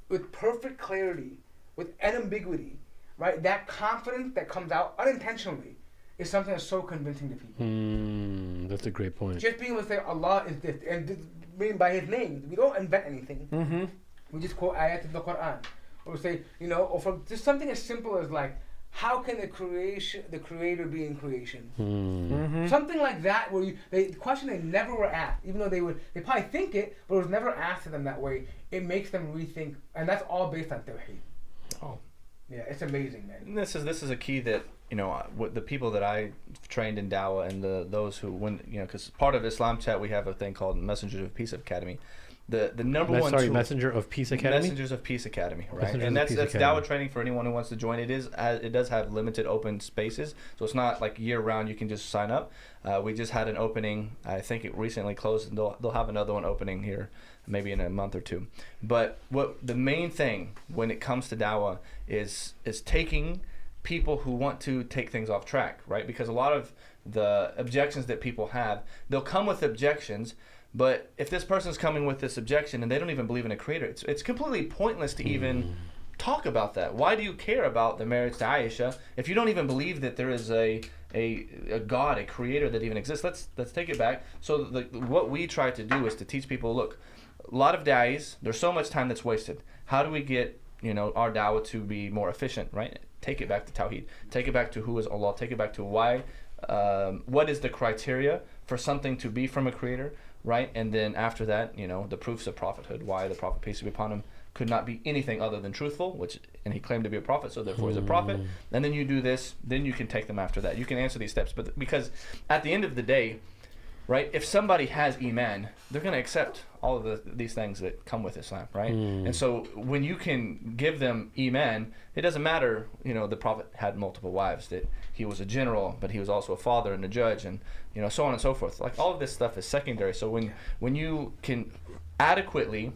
with perfect clarity, with unambiguity, right? That confidence that comes out unintentionally is something that's so convincing to people. That's a great point. Just being able to say Allah is this, and this, meaning by His name, we don't invent anything. Mm-hmm. We just quote ayat of the Quran, or say, or from just something as simple as like, how can the Creator be in creation? Mm-hmm. Something like that, where the question they never were asked, even though they probably think it, but it was never asked to them that way. It makes them rethink, and that's all based on tawheed. Oh, yeah, it's amazing, man. And this is a key that what the people that I trained in Dawah and those who because part of Islam Chat we have a thing called Messengers of Peace Academy. The number one tool, Messenger of Peace Academy. Messengers of Peace Academy, right? Messengers And of that's Peace Academy. Dawah training for anyone who wants to join. It does have limited open spaces, so it's not like year round. You can just sign up. We just had an opening. I think it recently closed, and they'll have another one opening here, maybe in a month or two. But what the main thing when it comes to Dawah is taking people who want to take things off track, right? Because a lot of the objections that people have, they'll come with objections. But if this person's coming with this objection and they don't even believe in a creator, it's completely pointless to even talk about that. Why do you care about the marriage to Aisha if you don't even believe that there is a God, a creator that even exists? Let's take it back. So what we try to do is to teach people, look, a lot of da'is, there's so much time that's wasted. How do we get our dawah to be more efficient, right? Take it back to Tawheed. Take it back to who is Allah. Take it back to why, what is the criteria for something to be from a creator, right? And then after that, the proofs of prophethood, why the prophet, peace be upon him, could not be anything other than truthful, and he claimed to be a prophet, so therefore he's a prophet. And then you do this, then you can take them after that. You can answer these steps, but because at the end of the day, right, if somebody has iman, they're going to accept all of these things that come with Islam, right? And so when you can give them iman, it doesn't matter, the prophet had multiple wives, that he was a general, but he was also a father and a judge, and so on and so forth. Like, all of this stuff is secondary. So when you can adequately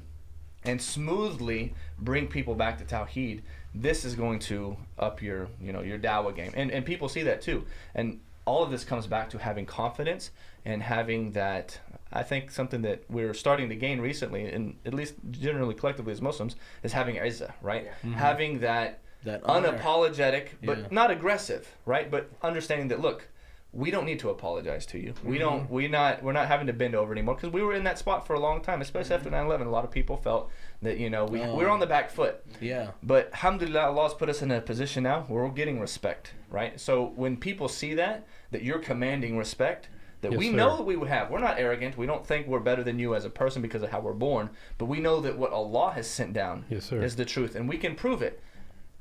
and smoothly bring people back to Tawheed, this is going to up your dawah game, and people see that too. And all of this comes back to having confidence and having that, I think something that we're starting to gain recently, and at least generally collectively as Muslims, is having izzah, right? Yeah. Mm-hmm. Having that unapologetic, but not aggressive, right? But understanding that, look, we don't need to apologize to you. We're not having to bend over anymore, because we were in that spot for a long time, especially after 9/11. A lot of people felt that we're on the back foot. Yeah. But alhamdulillah, Allah's put us in a position now where we're getting respect, right? So when people see that you're commanding respect, that we know that we would have. We're not arrogant. We don't think we're better than you as a person because of how we're born, but we know that what Allah has sent down is the truth, and we can prove it.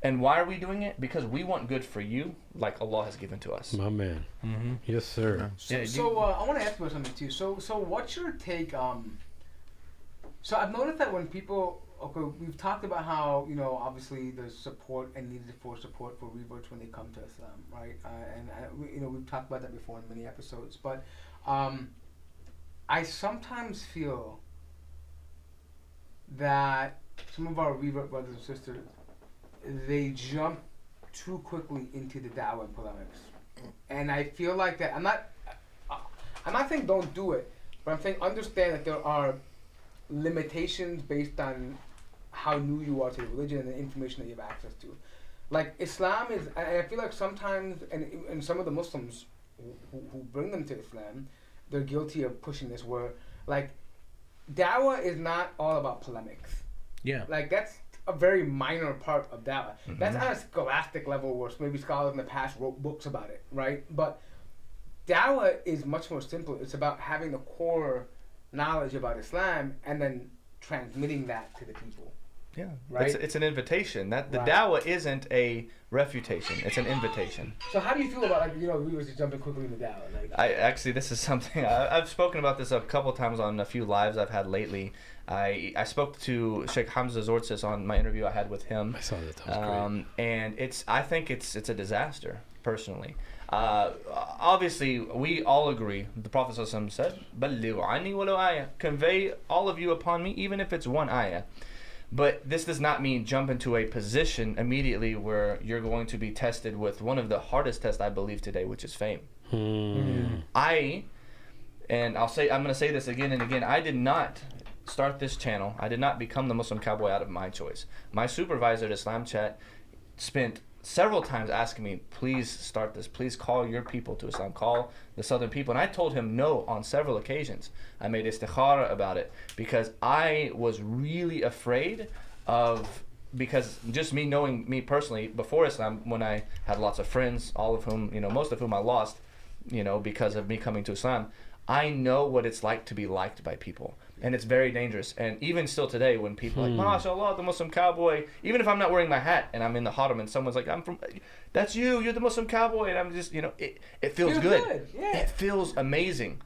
And why are we doing it? Because we want good for you, like Allah has given to us. My man. Mm-hmm. Yes, sir. So I want to ask you something too. So what's your take? So I've noticed that when people okay, we've talked about how, you know, obviously there's support and needed for support for reverts when they come to Islam, right? You know, we've talked about that before in many episodes, but I sometimes feel that some of our revert brothers and sisters, they jump too quickly into the dawah and polemics. And I feel like that, I'm not saying don't do it, but I'm saying understand that there are limitations based on how new you are to the religion and the information that you have access to. Like Islam is, and I feel like sometimes, and some of the Muslims who bring them to Islam, they're guilty of pushing this where, like, dawah is not all about polemics. Yeah. Like, that's a very minor part of dawah. Mm-hmm. That's on a scholastic level where maybe scholars in the past wrote books about it, right? But dawah is much more simple. It's about having the core knowledge about Islam and then transmitting that to the people. Yeah, right. It's an invitation. That the Right. dawah isn't a refutation. It's an invitation. So how do you feel about, like, you know, we were just jumping quickly into dawah? Like, I actually, this is something I've spoken about this a couple times on a few lives I've had lately. I spoke to Sheikh Hamza Zortzis on my interview I had with him. I saw that. That was great. And I think it's a disaster personally. Obviously, we all agree. The Prophet ﷺ said, "Ballighu anni walau ayah." Convey all of you upon me, even if it's one ayah. But this does not mean jump into a position immediately where you're going to be tested with one of the hardest tests I believe today, which is fame. I'm going to say this again and again. I did not start this channel. I did not become the Muslim Cowboy out of my choice. My supervisor at Islam Chat spent several times asking me, please start this. Please call your people to Islam. Call the southern people. And I told him no on several occasions. I made istikhara about it because I was really afraid because just me knowing me personally before Islam, when I had lots of friends, all of whom, most of whom I lost, because of me coming to Islam, I know what it's like to be liked by people. And it's very dangerous. And even still today, when people are like, MashaAllah, the Muslim Cowboy, even if I'm not wearing my hat and I'm in the haram and someone's like, that's you're the Muslim Cowboy. And I'm just, it feels good. Yeah. It feels amazing.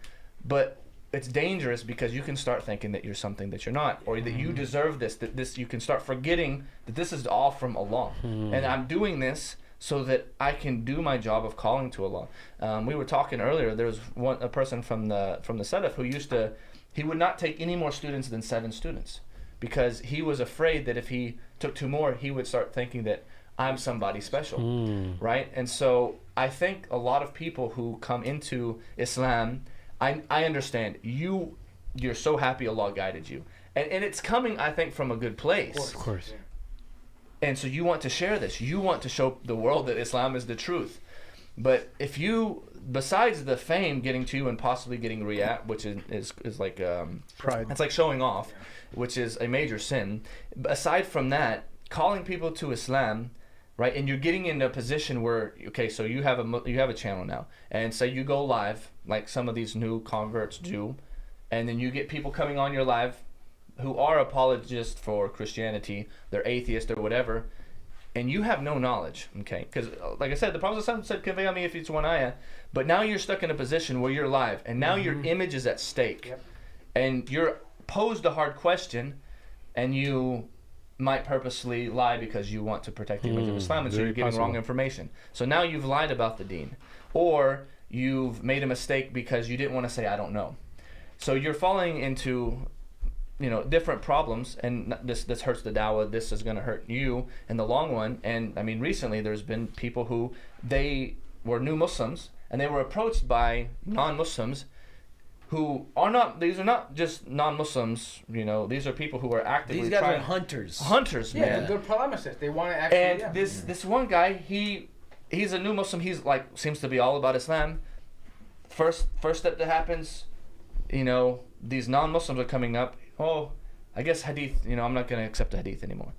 But it's dangerous because you can start thinking that you're something that you're not, or that you deserve this, you can start forgetting that this is all from Allah. And I'm doing this so that I can do my job of calling to Allah. We were talking earlier, there was a person from the Salaf who he would not take any more students than 7 students because he was afraid that if he took 2 more, he would start thinking that I'm somebody special, right? And so I think a lot of people who come into Islam, I understand you're so happy Allah guided you. And it's coming, I think, from a good place. Of course. And so you want to share this. You want to show the world that Islam is the truth. But if you, besides the fame getting to you and possibly getting riyat, which is like pride, it's like showing off, which is a major sin. Aside from that, calling people to Islam, right? And you're getting in a position where, okay, so you have a channel now, and say you go live, like some of these new converts do, and then you get people coming on your live who are apologists for Christianity, they're atheist or whatever. And you have no knowledge, okay? Because, like I said, the Prophet said, "Convey on me if it's one ayah." But now you're stuck in a position where you're live, and now your image is at stake, and you're posed a hard question, and you might purposely lie because you want to protect the image of Islam, and so you're giving wrong information. So now you've lied about the deen, or you've made a mistake because you didn't want to say, "I don't know." So you're falling into different problems, and this hurts the dawah. This is going to hurt you in the long run. And I mean, recently there's been people who they were new Muslims and they were approached by non-Muslims who are not. These are not just non-Muslims. These are people who are actively. These guys are hunters. Hunters, man. They're polemicists. They want to actually. And this one guy, he's a new Muslim. He's like seems to be all about Islam. First step that happens, these non-Muslims are coming up. Oh, I guess hadith, I'm not going to accept a hadith anymore.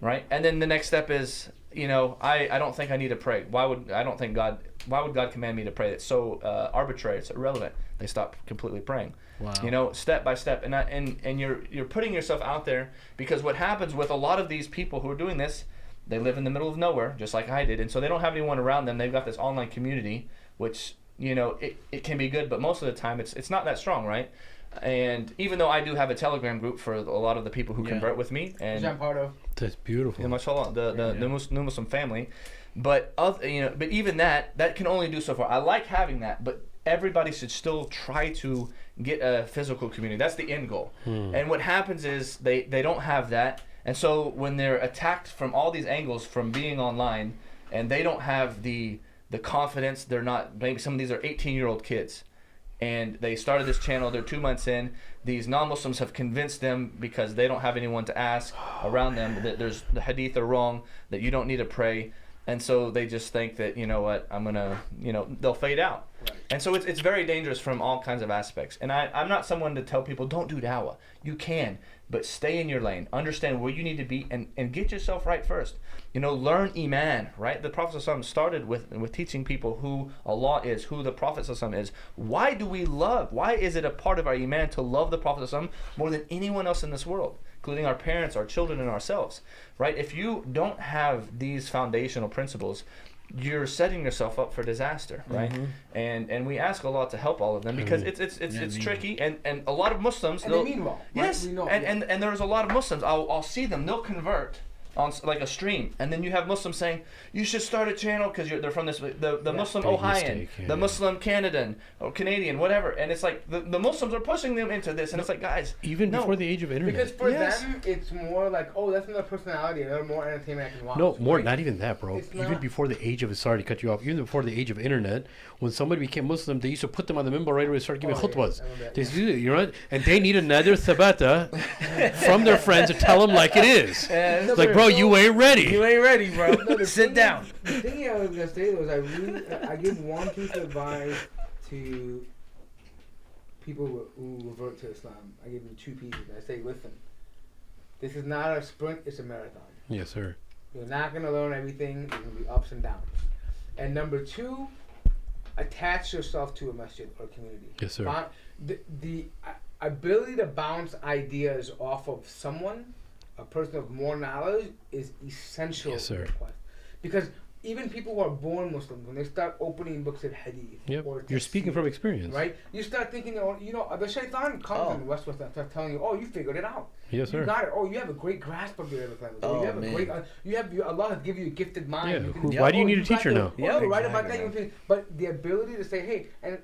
Right? And then the next step is, I don't think I need to pray. Why would God command me to pray? It's so arbitrary, it's irrelevant. They stop completely praying. Wow. Step by step. And you're putting yourself out there, because what happens with a lot of these people who are doing this, they live in the middle of nowhere, just like I did, and so they don't have anyone around them. They've got this online community, which it can be good, but most of the time it's not that strong, right? And even though I do have a Telegram group for a lot of the people who convert with me, and Which I'm part of. That's beautiful. mashallah, the Muslim family, but but even that can only do so far. I like having that, but everybody should still try to get a physical community. That's the end goal. And what happens is they don't have that, and so when they're attacked from all these angles from being online, and they don't have the confidence, they're not. Maybe some of these are 18-year-old kids. And they started this channel, they're 2 months in. These non-Muslims have convinced them, because they don't have anyone to ask around them, that the hadith are wrong, that you don't need to pray. And so they just think that, you know what, I'm going to, they'll fade out. Right. And so it's very dangerous from all kinds of aspects. And I'm not someone to tell people, don't do dawah. You can, but stay in your lane. Understand where you need to be and get yourself right first. Learn Iman, right? The Prophet ﷺ started with teaching people who Allah is, who the Prophet ﷺ is. Why is it a part of our Iman to love the Prophet ﷺ more than anyone else in this world, including our parents, our children, and ourselves, right? If you don't have these foundational principles, you're setting yourself up for disaster, right? And we ask Allah to help all of them, because it's tricky, and a lot of Muslims, and they mean well, right? Yes, and there's a lot of Muslims, I'll see them, they'll convert on like a stream, and then you have Muslims saying you should start a channel because they're from this the Muslim Ohioan, the Muslim Canadan or Canadian, whatever, and it's like the Muslims are pushing them into this, and it's like, guys, even before the age of internet, because for them it's more like, oh, that's another personality, another more entertainment I can watch. No, more, right? not even that, bro. Even before the age of, sorry to cut you off, even before the age of internet, when somebody became Muslim, they used to put them on the minbar right away and start giving khutbas. And they need another thabata from their friends to tell them like it is. It's like, bro, you ain't ready. You ain't ready, bro. Sit down. The thing I was gonna say was I give one piece of advice to people who revert to Islam. I give them 2 pieces. I say, listen, this is not a sprint; it's a marathon. Yes, sir. You're not gonna learn everything. There's gonna be ups and downs. And number 2, attach yourself to a masjid or community. Yes, sir. The ability to bounce ideas off of someone, a person of more knowledge, is essential. Yes, sir. Because even people who are born Muslims, when they start opening books of hadith, or you're speaking from experience, right? You start thinking, the shaitan comes and starts telling you, oh, you figured it out. Yes, sir. You got it. Oh, you have a great grasp of the Arabic language. Oh, you have man. Allah has given you a gifted mind. Yeah. Why do you need a teacher now? Yeah, right about that. But the ability to say, hey, and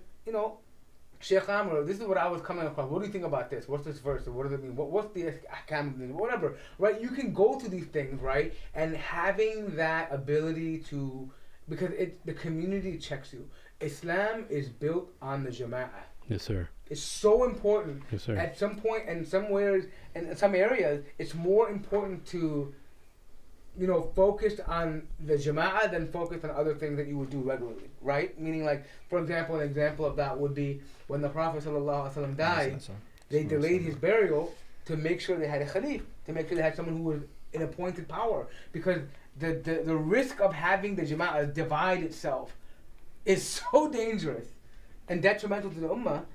Sheikh Amr, this is what I was coming across. What do you think about this? What's this verse? What does it mean? What's the ahkam? Whatever, right? You can go to these things, right? And having that ability to, because the community checks you. Islam is built on the jama'ah. Yes, sir. It's so important. Yes, sir. At some point, and somewhere, and in some areas, it's more important to, focused on the jama'ah than focused on other things that you would do regularly, right? Meaning, like, for example, an example of that would be when the Prophet ﷺ died, they delayed his burial to make sure they had a khalif, to make sure they had someone who was in appointed power, because the risk of having the jama'ah divide itself is so dangerous and detrimental to the ummah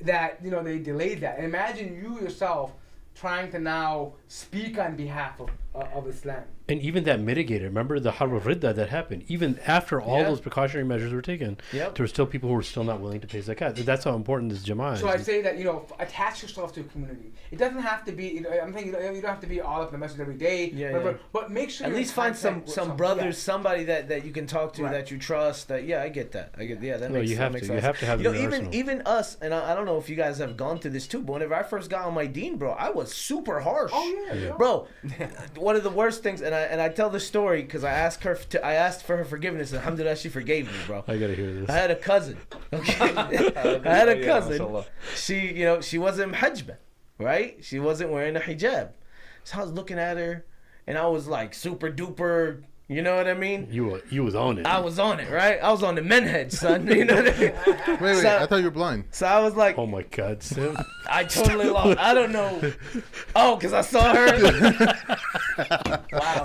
that they delayed that. And imagine you yourself trying to now speak on behalf of Islam. And even that mitigated. Remember the Harb of Ridda that happened? Even after all those precautionary measures were taken, there were still people who were still not willing to pay zakat. That's how important this jama'ah is. So I say that, attach yourself to a community. It doesn't have to be, I'm thinking you don't have to be all up in the message every day. But make sure at least find some brothers, somebody that you can talk to, that you trust. That I get that. That makes sense. You have to have even us, and I don't know if you guys have gone through this too, but whenever I first got on my deen, bro, I was super harsh. Oh yeah. Bro, one of the worst things, and I tell the story because I asked for her forgiveness, and alhamdulillah, she forgave me, bro. I gotta hear this. I had a cousin. Okay, I had a cousin. She wasn't hajba, right? She wasn't wearing a hijab. So I was looking at her, and I was like super duper. You know what I mean? You was on it. I was on it, right? I was on the menhaj, son. You know what I mean? Wait, I thought you were blind. So I was like, oh my God, Sim. I totally lost. I don't know. Oh, because I saw her. Wow.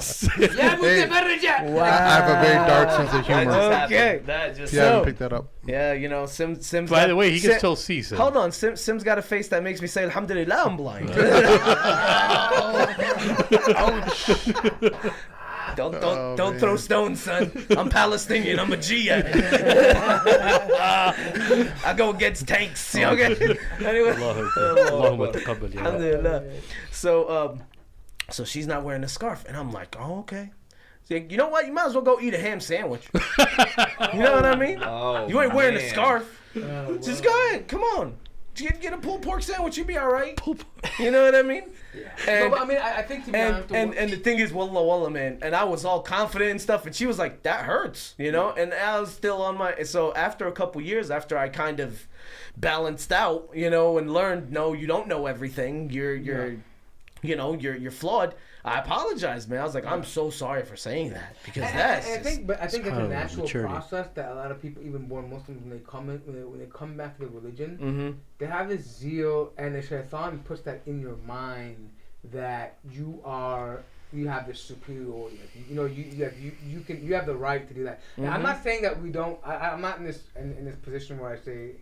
Wow. I have a very dark sense of humor. Okay. That just I haven't picked that up. Yeah, Sim's By the way, he can still see, Sim. Hold on, Sim's got a face that makes me say, alhamdulillah, I'm blind. Don't throw stones, son. I'm Palestinian. I'm a G at it. I go against tanks. Okay. Anyway. Alhamdulillah. So she's not wearing a scarf, and I'm like, oh, okay. So, you know what? You might as well go eat a ham sandwich. You know what I mean? Oh, you ain't wearing a man. scarf. Just go ahead. Come on. Get a pulled pork sandwich. You'll be all right. You know what I mean? And, But I mean, I think to be honest, and the thing is, wallah, man. And I was all confident and stuff, and she was like, "That hurts," you know. And I was still on my. So after a couple years, after I kind of balanced out, you know, and learned, no, you don't know everything. You're flawed. I apologize, man. I was like, I'm so sorry for saying that because that's. I think it's a kind of natural maturity. process that a lot of people, even born Muslims, when they come back to the religion, Mm-hmm. they have this zeal, and the shaitan puts that in your mind that you have this superiority. You know, you have the right to do that. Now, I'm not saying that we don't. I'm not in this position where I say.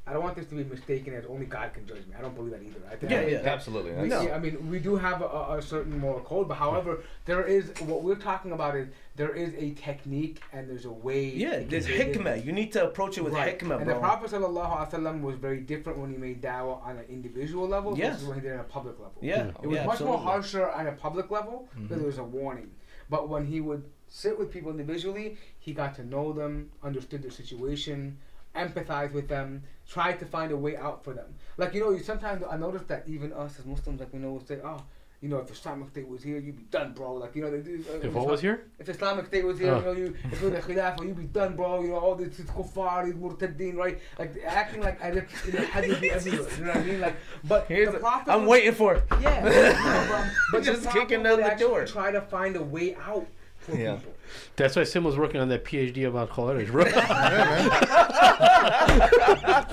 I don't want this to be mistaken as only God can judge me. I don't believe that either. I think Absolutely. I mean, we do have a certain moral code, but however, there is what we're talking about is there is a technique and there's a way. Yeah, there's hikmah. You need to approach it with hikmah, and bro. the Prophet ﷺ was very different when he made dawah on an individual level Yes. versus when he did it on a public level. Yeah, It was much absolutely. more harsher on a public level because there was a warning. But when he would sit with people individually, he got to know them, understood their situation, empathize with them, try to find a way out for them. Like, you know, sometimes I notice that even us as Muslims, like, we know, we'll say, oh, you know, if Islamic State was here, you'd be done, bro. Like, you know, they do. If what was here? If Islamic State was here, you know, if it was the Khilafah, you'd be done, bro. You know, all this kuffar, these murtaddeen, right? Like, acting like as if it had to be everywhere. You know what I mean? Like, but the Prophet I'm waiting for it. Yeah. but Just the Prophet kicking down would the actually door. try to find a way out for people. That's why Sim was working on that PhD about Khawarij, bro.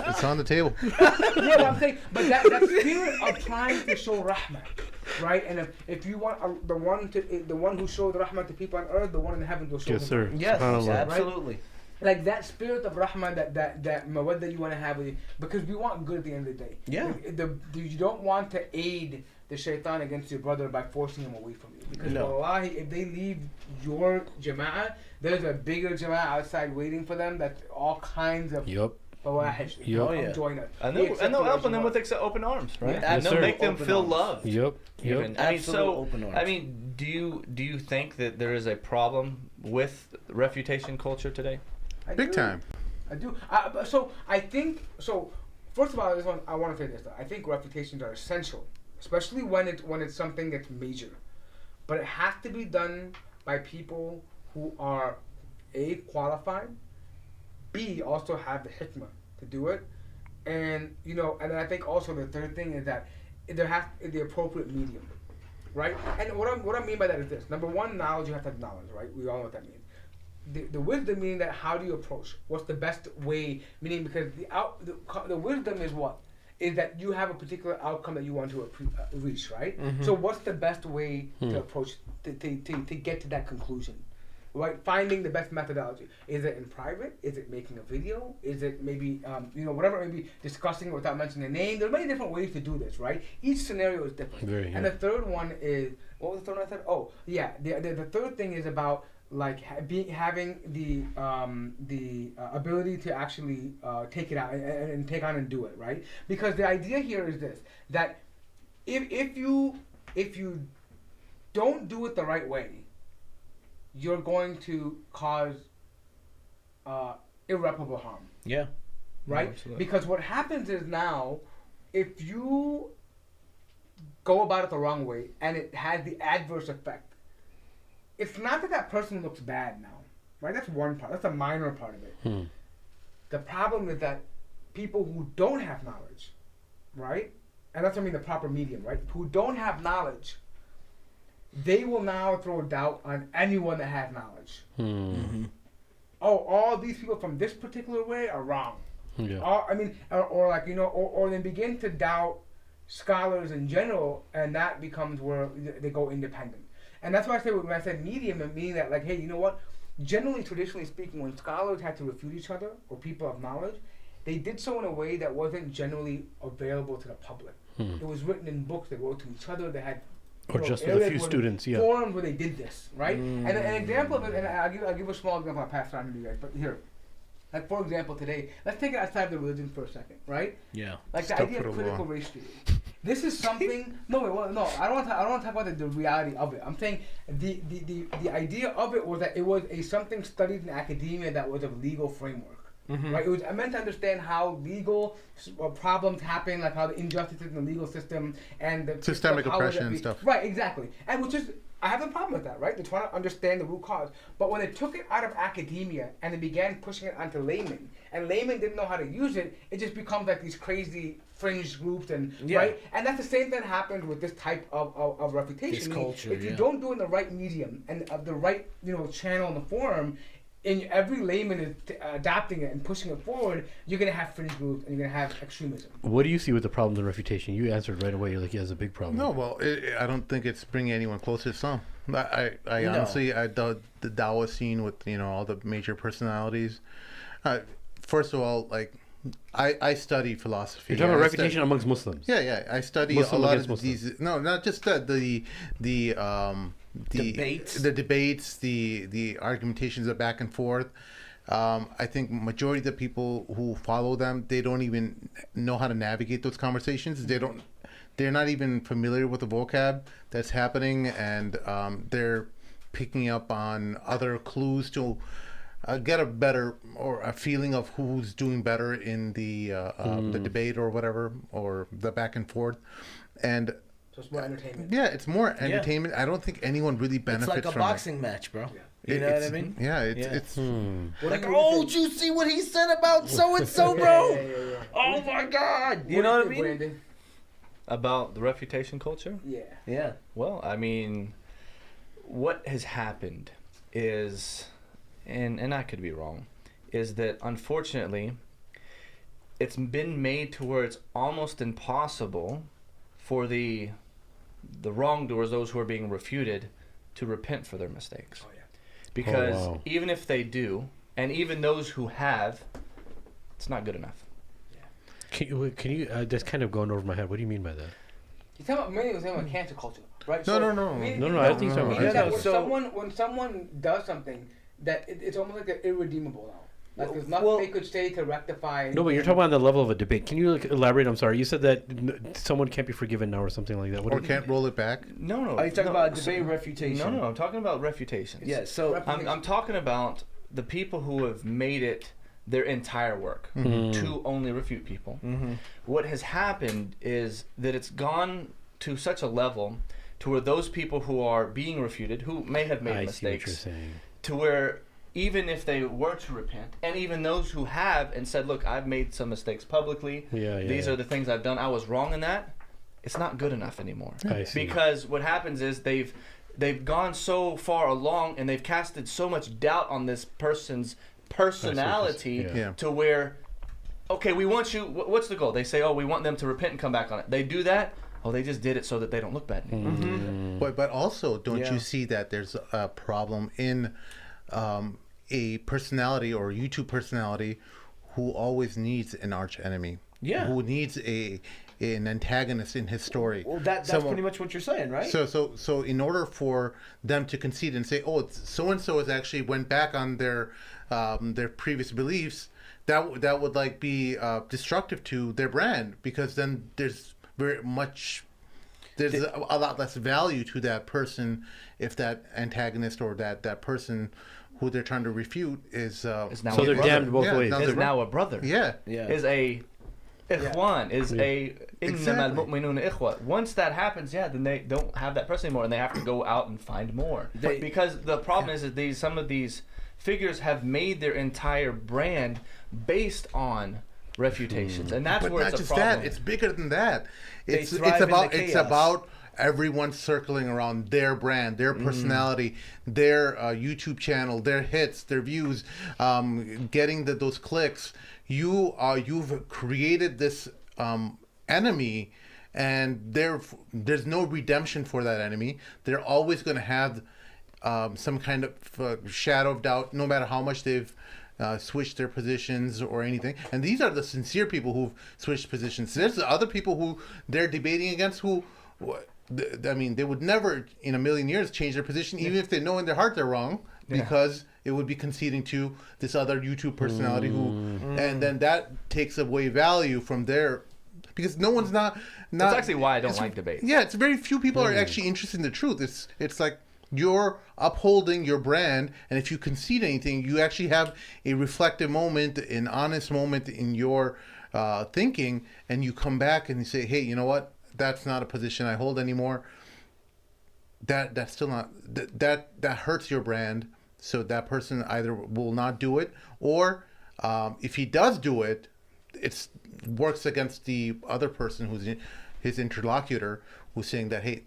It's on the table. Yeah, but I'm saying, but that spirit of trying to show rahmah, right? And if you want the one who showed rahmah to people on earth, the one in heaven will show. Yes, sir. Yes, SubhanAllah. absolutely. Like that spirit of rahmah, that mawaddah you want to have with you, because we want good at the end of the day. Yeah. You don't want to aid the shaitan against your brother by forcing him away from you. Because wallahi, if they leave your jama'ah, there's a bigger jama'ah outside waiting for them. That's all kinds of fawahish. Join us. And they'll help them with open arms, right? Yeah. And they'll make them Open feel arms. loved. Yep. Even. Open arms. I mean, do you think that there is a problem with refutation culture today? Big time. I do. So I think so. First of all, I want to say this. I think reputations are essential, especially when it's something that's major. But it has to be done by people who are A, qualified, B, also have the hikmah to do it, and you know. And I think also the third thing is that there has the appropriate medium, right? And what I mean by that is this: number one, knowledge. You have to have knowledge, right? We all know what that means. The wisdom meaning that how do you approach? What's the best way? Meaning because the wisdom is what? Is that you have a particular outcome that you want to reach, right? Mm-hmm. So what's the best way to approach to get to that conclusion? Right? Finding the best methodology. Is it in private? Is it making a video? Is it maybe whatever, maybe discussing it without mentioning a name? There are many different ways to do this, right? Each scenario is different. And the third one is, what was the third one I said? Oh, yeah. The third thing is about like having the ability to actually take it out and take on and do it, right? Because the idea here is this: that if you don't do it the right way, you're going to cause irreparable harm. Yeah. Right? Absolutely. Because what happens is now, if you go about it the wrong way and it has the adverse effect, it's not that person looks bad now, right? That's one part. That's a minor part of it. The problem is that people who don't have knowledge, right? And that's what I mean, the proper medium, right? Who don't have knowledge, they will now throw doubt on anyone that has knowledge. Mm-hmm. Oh, all these people from this particular way are wrong. Yeah. Or they begin to doubt scholars in general, and that becomes where they go independent. And that's why I say when I said medium, it meaning that like, hey, you know what? Generally, traditionally speaking, when scholars had to refute each other or people of knowledge, they did so in a way that wasn't generally available to the public. It was written in books. They wrote to each other. They had Or just with a areas few where- students, yeah. forums where they did this, right? And an example of it, and I'll give a small example. I'll pass it on to you guys, but here. Like, for example, today, let's take it outside of the religion for a second, right? Yeah. Like the Stop idea for of the critical law. race theory. This is something. No, wait, well, no. I don't want to talk about the reality of it. I'm saying the idea of it was that it was something studied in academia that was a legal framework. Right? It was meant to understand how legal problems happen, like how the injustices in the legal system and the Systemic how would oppression that and be- stuff. Right, exactly. And which is, I have a problem with that, right? They're trying to understand the root cause. But when they took it out of academia and they began pushing it onto laymen, and laymen didn't know how to use it, it just becomes like these crazy fringe groups and right. And that's the same thing that happens with this type of refutation. This culture, if you yeah. don't do it in the right medium and the right channel in the forum, and every layman is adopting it and pushing it forward, you're gonna have fringe groups and you're gonna have extremism. What do you see with the problems in Refutation? You answered right away. You're like, yeah, it's a big problem. No, well, I don't think it's bringing anyone closer to Islam. I No. honestly, the Dawa scene with all the major personalities. First of all, like I study philosophy. You're talking about I Refutation amongst Muslims. Yeah. I study Muslim a lot against of these. No, not just that. The Debates. the debates, the argumentations are back and forth. I think majority of the people who follow them, they don't even know how to navigate those conversations. They're not even familiar with the vocab that's happening, and they're picking up on other clues to get a better or a feeling of who's doing better in the debate or whatever, or the back and forth. And So it's more entertainment. yeah, it's more entertainment. I don't think anyone really It's benefits like a from boxing match, bro. You know what I mean? Yeah, Yeah. it's Like, oh, did you see what he said about so and so, bro? Yeah. Oh my God! You know what I mean? Brandon? About the refutation culture? Yeah. Yeah. Well, I mean, what has happened is, and I could be wrong, is that unfortunately, it's been made to where it's almost impossible for the wrongdoers, those who are being refuted, to repent for their mistakes. Oh, yeah. Because wow. even if they do, and even those who have, it's not good enough. Can you that's kind of going over my head. What do you mean by that? He's talking about, mainly was talking about cancel culture, right? No. No, I don't think so. Meaning that So- when someone does something, that it's almost like they're irredeemable now. Like there's nothing Well- they could say to rectify. No, but you're talking about the level of a debate. Can you elaborate? I'm sorry. You said that someone can't be forgiven now or something like that. What or do you- can't roll it back. No. Are you talking no, about so- debate refutation? No, I'm talking about refutations. Yeah. So I'm talking about the people who have made it their entire work to only refute people. What has happened is that it's gone to such a level to where those people who are being refuted, who may have made I see what you're mistakes, saying. to where even if they were to repent, and even those who have and said, look, I've made some mistakes publicly, these are the things I've done, I was wrong in that, it's not good enough anymore. I see. Because what happens is they've gone so far along and they've casted so much doubt on this person's personality Yeah. to where, okay, we want you, what's the goal? They say, oh, we want them to repent and come back on it. They do that, oh, they just did it so that they don't look bad anymore. But also, don't Yeah. you see that there's a problem in a personality or YouTube personality who always needs an arch enemy? Yeah. Who needs an antagonist in his story? well, that's Someone- pretty much what you're saying, right? So in order for them to concede and say, oh, so and so has actually went back on their previous beliefs, that would like be destructive to their brand, because then there's a lot less value to that person if that antagonist or that person who they're trying to refute is now So a they're brother. damned both Yeah, ways. now Is they're- now a brother. Yeah. Yeah. Is a ikhwan, is a Exactly. innamal mu'minuna ikhwa. Once that happens, then they don't have that person anymore, and they have to go out and find more. Because the problem is that some of these figures have made their entire brand based on refutations, and that's But where not it's a just problem. that, it's bigger than that. They It's thrive in the it's chaos. about everyone circling around their brand, their personality, their YouTube channel, their hits, their views, getting those clicks. You've created this enemy, and there's no redemption for that enemy. They're always going to have some kind of shadow of doubt, no matter how much they've switched their positions or anything. And these are the sincere people who've switched positions. There's the other people who they're debating against who I mean, they would never in a million years change their position, even if they know in their heart they're wrong, because it would be conceding to this other YouTube personality and then that takes away value from their, because no one's not. That's actually why I don't like debates. Yeah, it's very few people are actually interested in the truth. It's like you're upholding your brand, and if you concede anything, you actually have a reflective moment, an honest moment in your thinking, and you come back and you say, hey, you know what? That's not a position I hold anymore. That's still not that hurts your brand. So that person either will not do it, or if he does do it, it works against the other person who's his interlocutor, who's saying that, hey,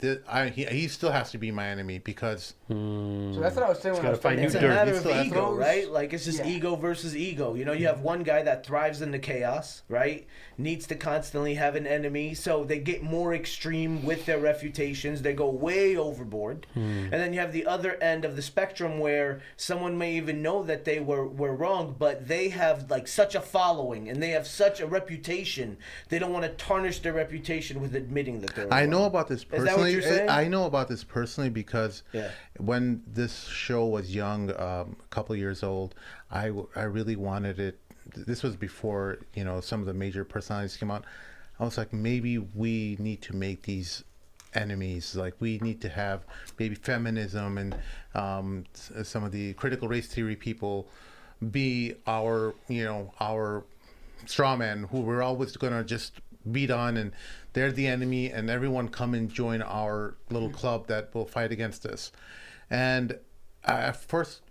he still has to be my enemy because. So that's what I was saying when I was talking. It's a matter of ego, right? Like, it's just ego versus ego. You know, you have one guy that thrives in the chaos, right? Needs to constantly have an enemy, so they get more extreme with their refutations. They go way overboard. And then you have the other end of the spectrum where someone may even know that they were wrong, but they have like such a following and they have such a reputation. They don't want to tarnish their reputation with admitting that they're wrong. I know about this personally. Is that what you're saying? I know about this personally because when this show was young, a couple years old, I really wanted it. This was before, you know, some of the major personalities came out. I was like, maybe we need to make these enemies. Like, we need to have maybe feminism and some of the critical race theory people be our, you know, our straw man who we're always going to just beat on, and they're the enemy, and everyone come and join our little club that will fight against us. And at first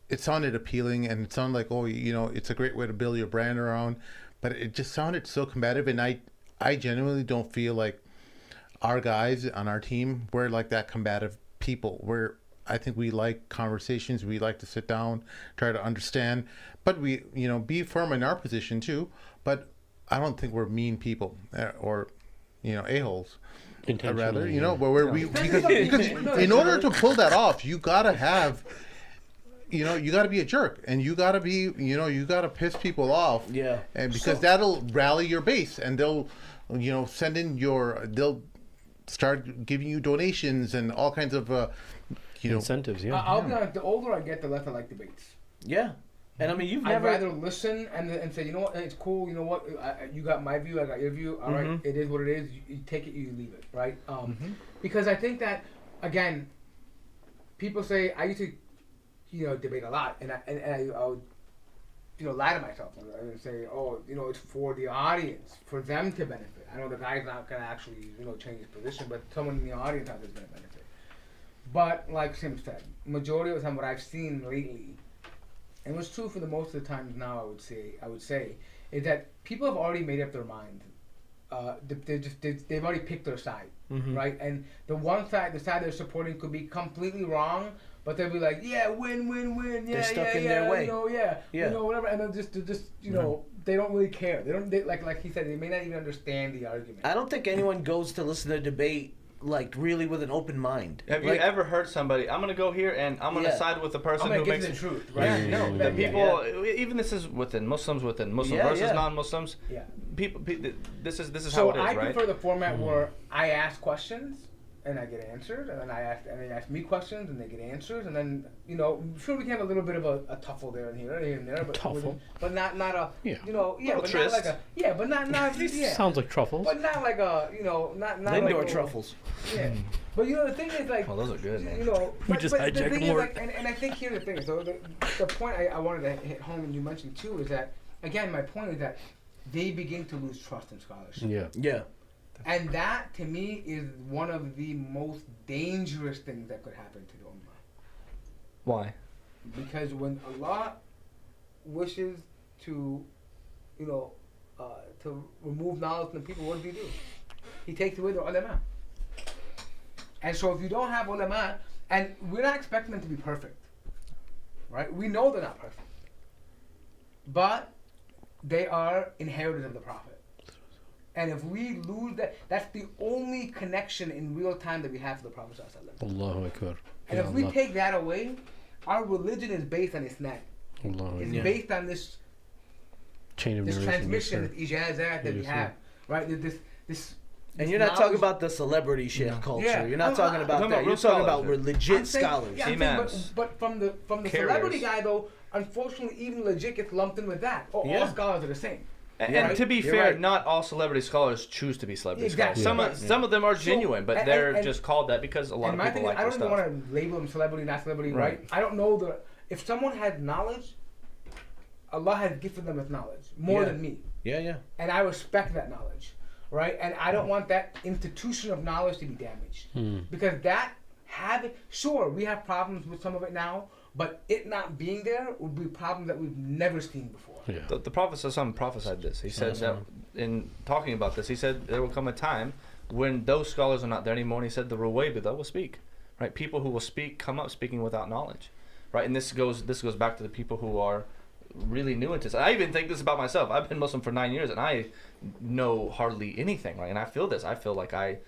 it sounded appealing, and it sounded like, oh, you know, it's a great way to build your brand around, but it just sounded so combative. And I genuinely don't feel like our guys on our team, we're like that combative people. I think we like conversations. We like to sit down, try to understand, but we, you know, be firm in our position too. But I don't think we're mean people or, you know, a-holes. Rather, you know, but because in order to pull that off, you gotta have, you know, you gotta be a jerk, and you gotta be, you know, you gotta piss people off. Yeah. And because that'll rally your base, and they'll, you know, they'll start giving you donations and all kinds of, you know, incentives. Yeah. I'll be honest. The older I get, the less I like debates. Yeah. And I mean, I'd rather listen and say, you know what, it's cool. You know what, you got my view, I got your view. All right, it is what it is. You take it, you leave it, right? Because I think that, again, people say I used to, you know, debate a lot, and I would, you know, lie to myself. I would say, oh, you know, it's for the audience, for them to benefit. I know the guy's not gonna actually, you know, change his position, but someone in the audience out there is gonna benefit. But like Sim said, majority of the time, what I've seen lately. And what's true for the most of the times now, I would say, is that people have already made up their mind. They've already picked their side, right? And the side they're supporting could be completely wrong, but they'll be like, yeah, win, yeah, they're stuck in their way. You know, you know, whatever, and they're just, you know, they don't really care. They like he said, they may not even understand the argument. I don't think anyone goes to listen to a debate like really with an open mind. Have you ever heard somebody, I'm going to go here and I'm going to side with the person who makes the truth, right? No, the people, even this is within Muslim versus non-Muslims. Yeah. People, this is so how it is, right? So I prefer the format where I ask questions and I get answered, and then they ask me questions and they get answers, and then, you know, sure, we can have a little bit of a tuffle there and here and there, but not a, you know, but tryst. Not like a, but not Sounds like truffles. But not like a, you know, not Lindor like truffles. Yeah, but you know the thing is like, well, those are good, man. You know, We just but the hijacked thing is more. like, and I think here's the thing. So the point I wanted to hit home, and you mentioned too, is that again, my point is that they begin to lose trust in scholarship. Yeah. And that, to me, is one of the most dangerous things that could happen to the Ummah. Why? Because when Allah wishes to, you know, to remove knowledge from the people, what does He do? He takes away the ulama. And so if you don't have ulama, and we're not expecting them to be perfect, right? We know they're not perfect. But they are inheritors of the Prophet. And if we lose that, that's the only connection in real time that we have to the Prophet. Allahu Akbar. And if we take that away, our religion is based on Isnad. It's based on this chain of transmission, this ijazat that we have, right? And you're not talking about the celebrity sheikh culture. Yeah. You're not talking about talking that. about You're real talking about scholars. legit scholars. Yeah, I'm saying, Imams. but from the Carriers. celebrity guy though, unfortunately, even legit gets lumped in with that. All scholars are the same. And Right? to be You're fair, right. not all celebrity scholars choose to be celebrity Exactly. scholars. Yeah. Some of them are So, genuine, but and- they're and- just called that because a lot And of my people thing is, like I their don't even stuff. want to label them celebrity, not celebrity, Right. right? I don't know if someone had knowledge, Allah has gifted them with knowledge more Yeah. than me, Yeah. and I respect that knowledge, right? And I don't want that institution of knowledge to be damaged because that sure, we have problems with some of it now, but it not being there would be problems that we've never seen before. Yeah. The Prophet ﷺ prophesied this. He said that in talking about this, he said there will come a time when those scholars are not there anymore. And he said the Ruwaybida will speak, right? People who will speak come up speaking without knowledge, right? And this goes back to the people who are really new into this. I even think this about myself. I've been Muslim for 9 years and I know hardly anything, right? And I feel this. I feel like I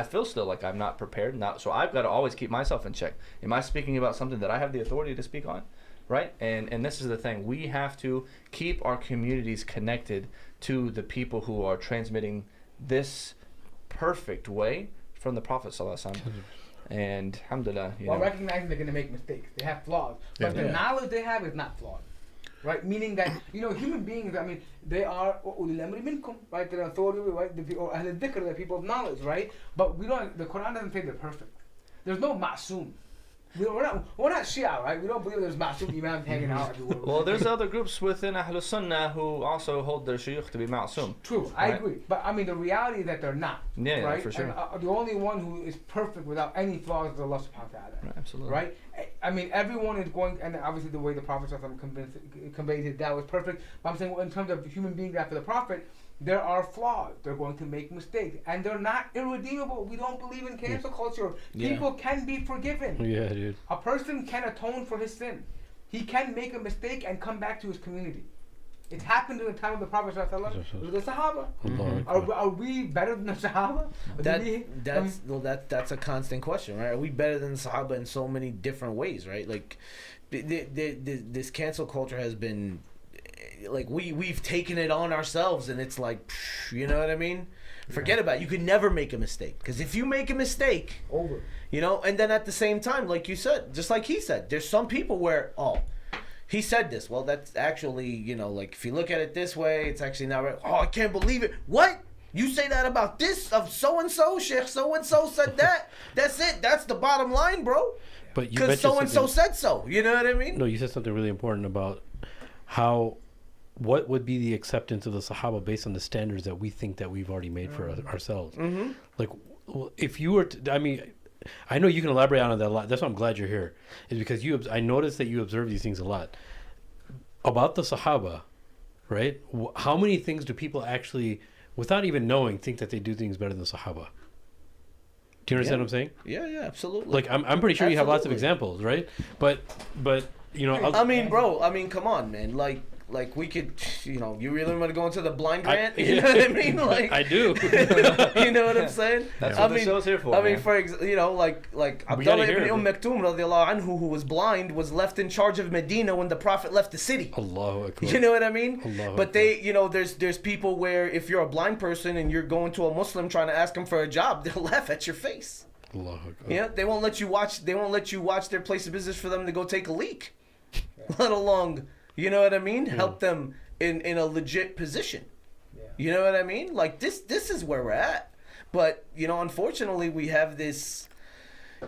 feel still like I'm not prepared. So I've got to always keep myself in check. Am I speaking about something that I have the authority to speak on? Right? And this is the thing. We have to keep our communities connected to the people who are transmitting this perfect way from the Prophet ﷺ. And alhamdulillah, While recognizing they're going to make mistakes. They have flaws. But the knowledge they have is not flawed. Right? Meaning that, human beings, they are ulil amri minkum, right? They're authority, right? Or ahl al-dhikr, they're people of knowledge, right? But the Quran doesn't say they're perfect. There's no ma'soom. We're not Shia, right? We don't believe there's ma'soom imams hanging out everywhere. well, there's other groups within Ahlus Sunnah who also hold their shuyukh to be ma'soom. True, I Right. agree. But the reality is that they're not. Yeah, right? for sure. And, the only one who is perfect without any flaws is Allah subhanahu wa ta'ala. Right, absolutely. Right? Everyone is going, and obviously the way the Prophet conveyed his da'wah was perfect. But I'm saying, in terms of human beings after the Prophet, there are flaws. They're going to make mistakes, and they're not irredeemable. We don't believe in cancel culture. Yeah. People can be forgiven. Yeah, dude. A person can atone for his sin. He can make a mistake and come back to his community. It happened in the time of the Prophet ﷺ with the Sahaba. Are we better than the Sahaba? That's a constant question, right? Are we better than the Sahaba in so many different ways, right? Like, this cancel culture has been, like, we've taken it on ourselves, and it's like, you know what I mean? Forget about it. You can never make a mistake, because if you make a mistake, Over. and then at the same time, like you said, just like he said, there's some people where, he said this. Well, that's actually, like, if you look at it this way, it's actually not right. Oh, I can't believe it. What? You say that about this of so-and-so? Sheikh so-and-so said that? That's it. That's the bottom line, bro. But you Because mentioned so-and-so something- said so. You know what I mean? No, you said something really important about what would be the acceptance of the Sahaba based on the standards that we think that we've already made for ourselves. Mm-hmm. Like, if you were to, I know you can elaborate on that a lot. That's why I'm glad you're here. Is because I noticed that you observe these things a lot. About the Sahaba, right? How many things do people actually, without even knowing, think that they do things better than the Sahaba? Do you understand what I'm saying? Yeah, absolutely. Like, I'm pretty sure you have lots of Absolutely. examples, right? But bro, come on, man. Like we could, you really want to go into the blind grant? You know what I mean? Like, I do. You know what I'm saying? That's what the show's here for. man. for like Abdullah hear ibn it, Maktoum radiallahu anhu, who was blind, was left in charge of Medina when the Prophet left the city. Allahu Akbar. You know what I mean? Allahu But Akbar. there's people where if you're a blind person and you're going to a Muslim trying to ask him for a job, they'll laugh at your face. Allahu Akbar. Yeah, they won't let you watch their place of business for them to go take a leak, let alone, you know what I mean? Help them in a legit position. Yeah. You know what I mean? Like this is where we're at. But unfortunately, we have this.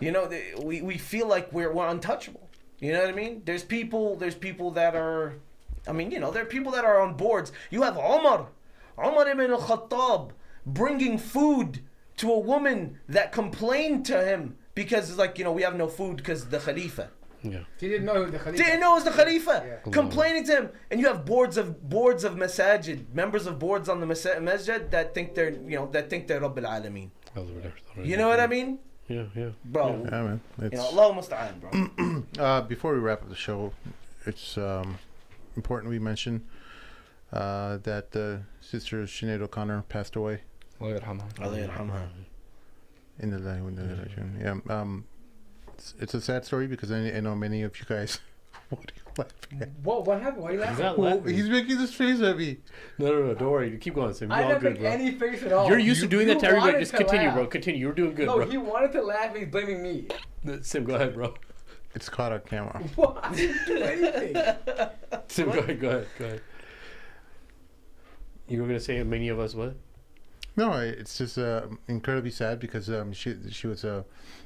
We feel like we're untouchable. You know what I mean? There's people that are. There are people that are on boards. You have Umar ibn al-Khattab bringing food to a woman that complained to him because it's like, we have no food because the Khalifa. Yeah. She didn't know who the Khalifa. Didn't know it was the Khalifa. Yeah. Complaining to him. And you have boards of masajid, members of boards on the masjid that think they're Rabbil Alameen. You know what I mean? Yeah. Bro. Yeah, man. It's, Allah musta'an, bro. before we wrap up the show, it's important we mention that Sister Sinead O'Connor passed away. Allah yarhamha. Yeah. It's a sad story because I know many of you guys What are you laughing at? What happened? Why are you He's laughing? not Well, laughing. he's making this face at me. No, don't worry. Keep going, Sim. You're I all didn't good, make bro. any face at all. You're used to doing that to everybody. wanted Just to continue, laugh. bro. Continue. You're doing good, No, bro. he wanted to laugh. He's blaming me. Sim, go ahead, bro. It's caught on camera. What? I didn't do anything. Sim, go ahead. You were gonna say many of us what? No, it's just incredibly sad because she was a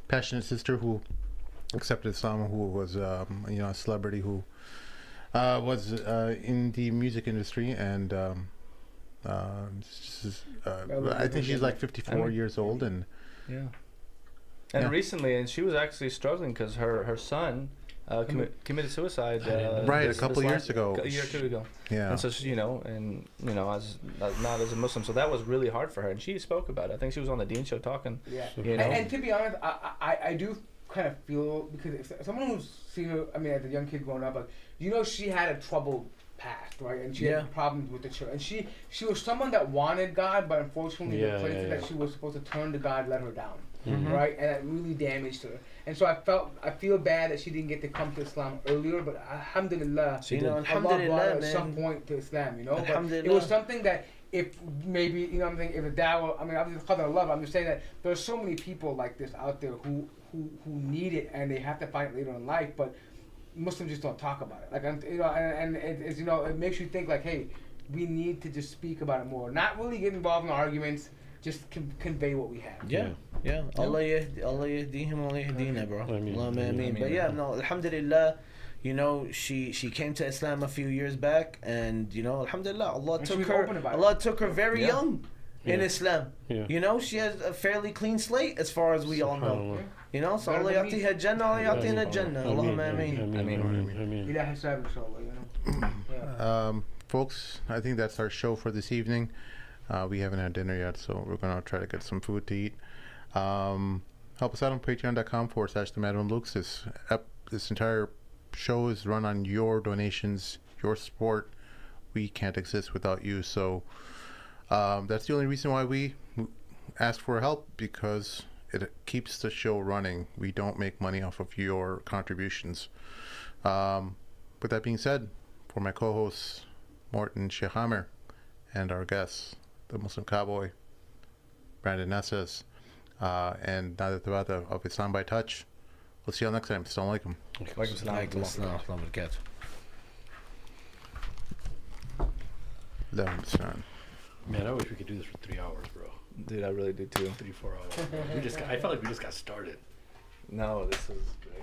passionate sister who accepted Islam, who was a celebrity who was in the music industry, and I think she's like 54 years old, and Yeah. Yeah. And recently, and she was actually struggling because her son committed suicide. Right, a couple years ago. A year or two ago. yeah. And so she, as not as a Muslim, so that was really hard for her. And she spoke about it. I think she was on the Dean show talking. Yeah. You know? And to be honest, I do kind of feel, because if someone who's seen her, I mean, as a young kid growing up, she had a troubled past, right? And she had problems with the church. And she was someone that wanted God, but unfortunately the places that she was supposed to turn to God let her down. Mm-hmm. Right, and that really damaged her, and so I feel bad that she didn't get to come to Islam earlier. But alhamdulillah, Allah brought her at some point to Islam, But it was something that if maybe I'm saying, if a dawah, I mean, obviously it's qadr Allah, but I'm just saying that there's so many people like this out there who need it and they have to find it later in life, but Muslims just don't talk about it. Like and it's it makes you think like, hey, we need to just speak about it more, not really get involved in arguments. Just convey what we have. Yeah. Allah yahdihim wa yahdina, bro. Allahumma ameen. But yeah, no, alhamdulillah, she came to Islam a few years back, and alhamdulillah, Allah took her very young in Islam. Yeah. She has a fairly clean slate as far as we all know. So Allah yatiha jannah, Allah yatina jannah. Allahumma ameen. Ila hisab, inshallah, Folks, I think that's our show for this evening. We haven't had dinner yet, so we're going to try to get some food to eat. Help us out on patreon.com/the This entire show is run on your donations, your support. We can't exist without you. So that's the only reason why we ask for help, because it keeps the show running. We don't make money off of your contributions. With that being said, for my co-hosts, Morton Sheikh Amir, and our guests, the Muslim Cowboy, Brandon Nessas, and Nader Tabata of Islam by Touch. We'll see you all next time. Assalamu alaikum. Man, I wish we could do this for 3 hours, bro. Dude, I really do too. 3-4 hours. I felt like we just got started. No, this is great.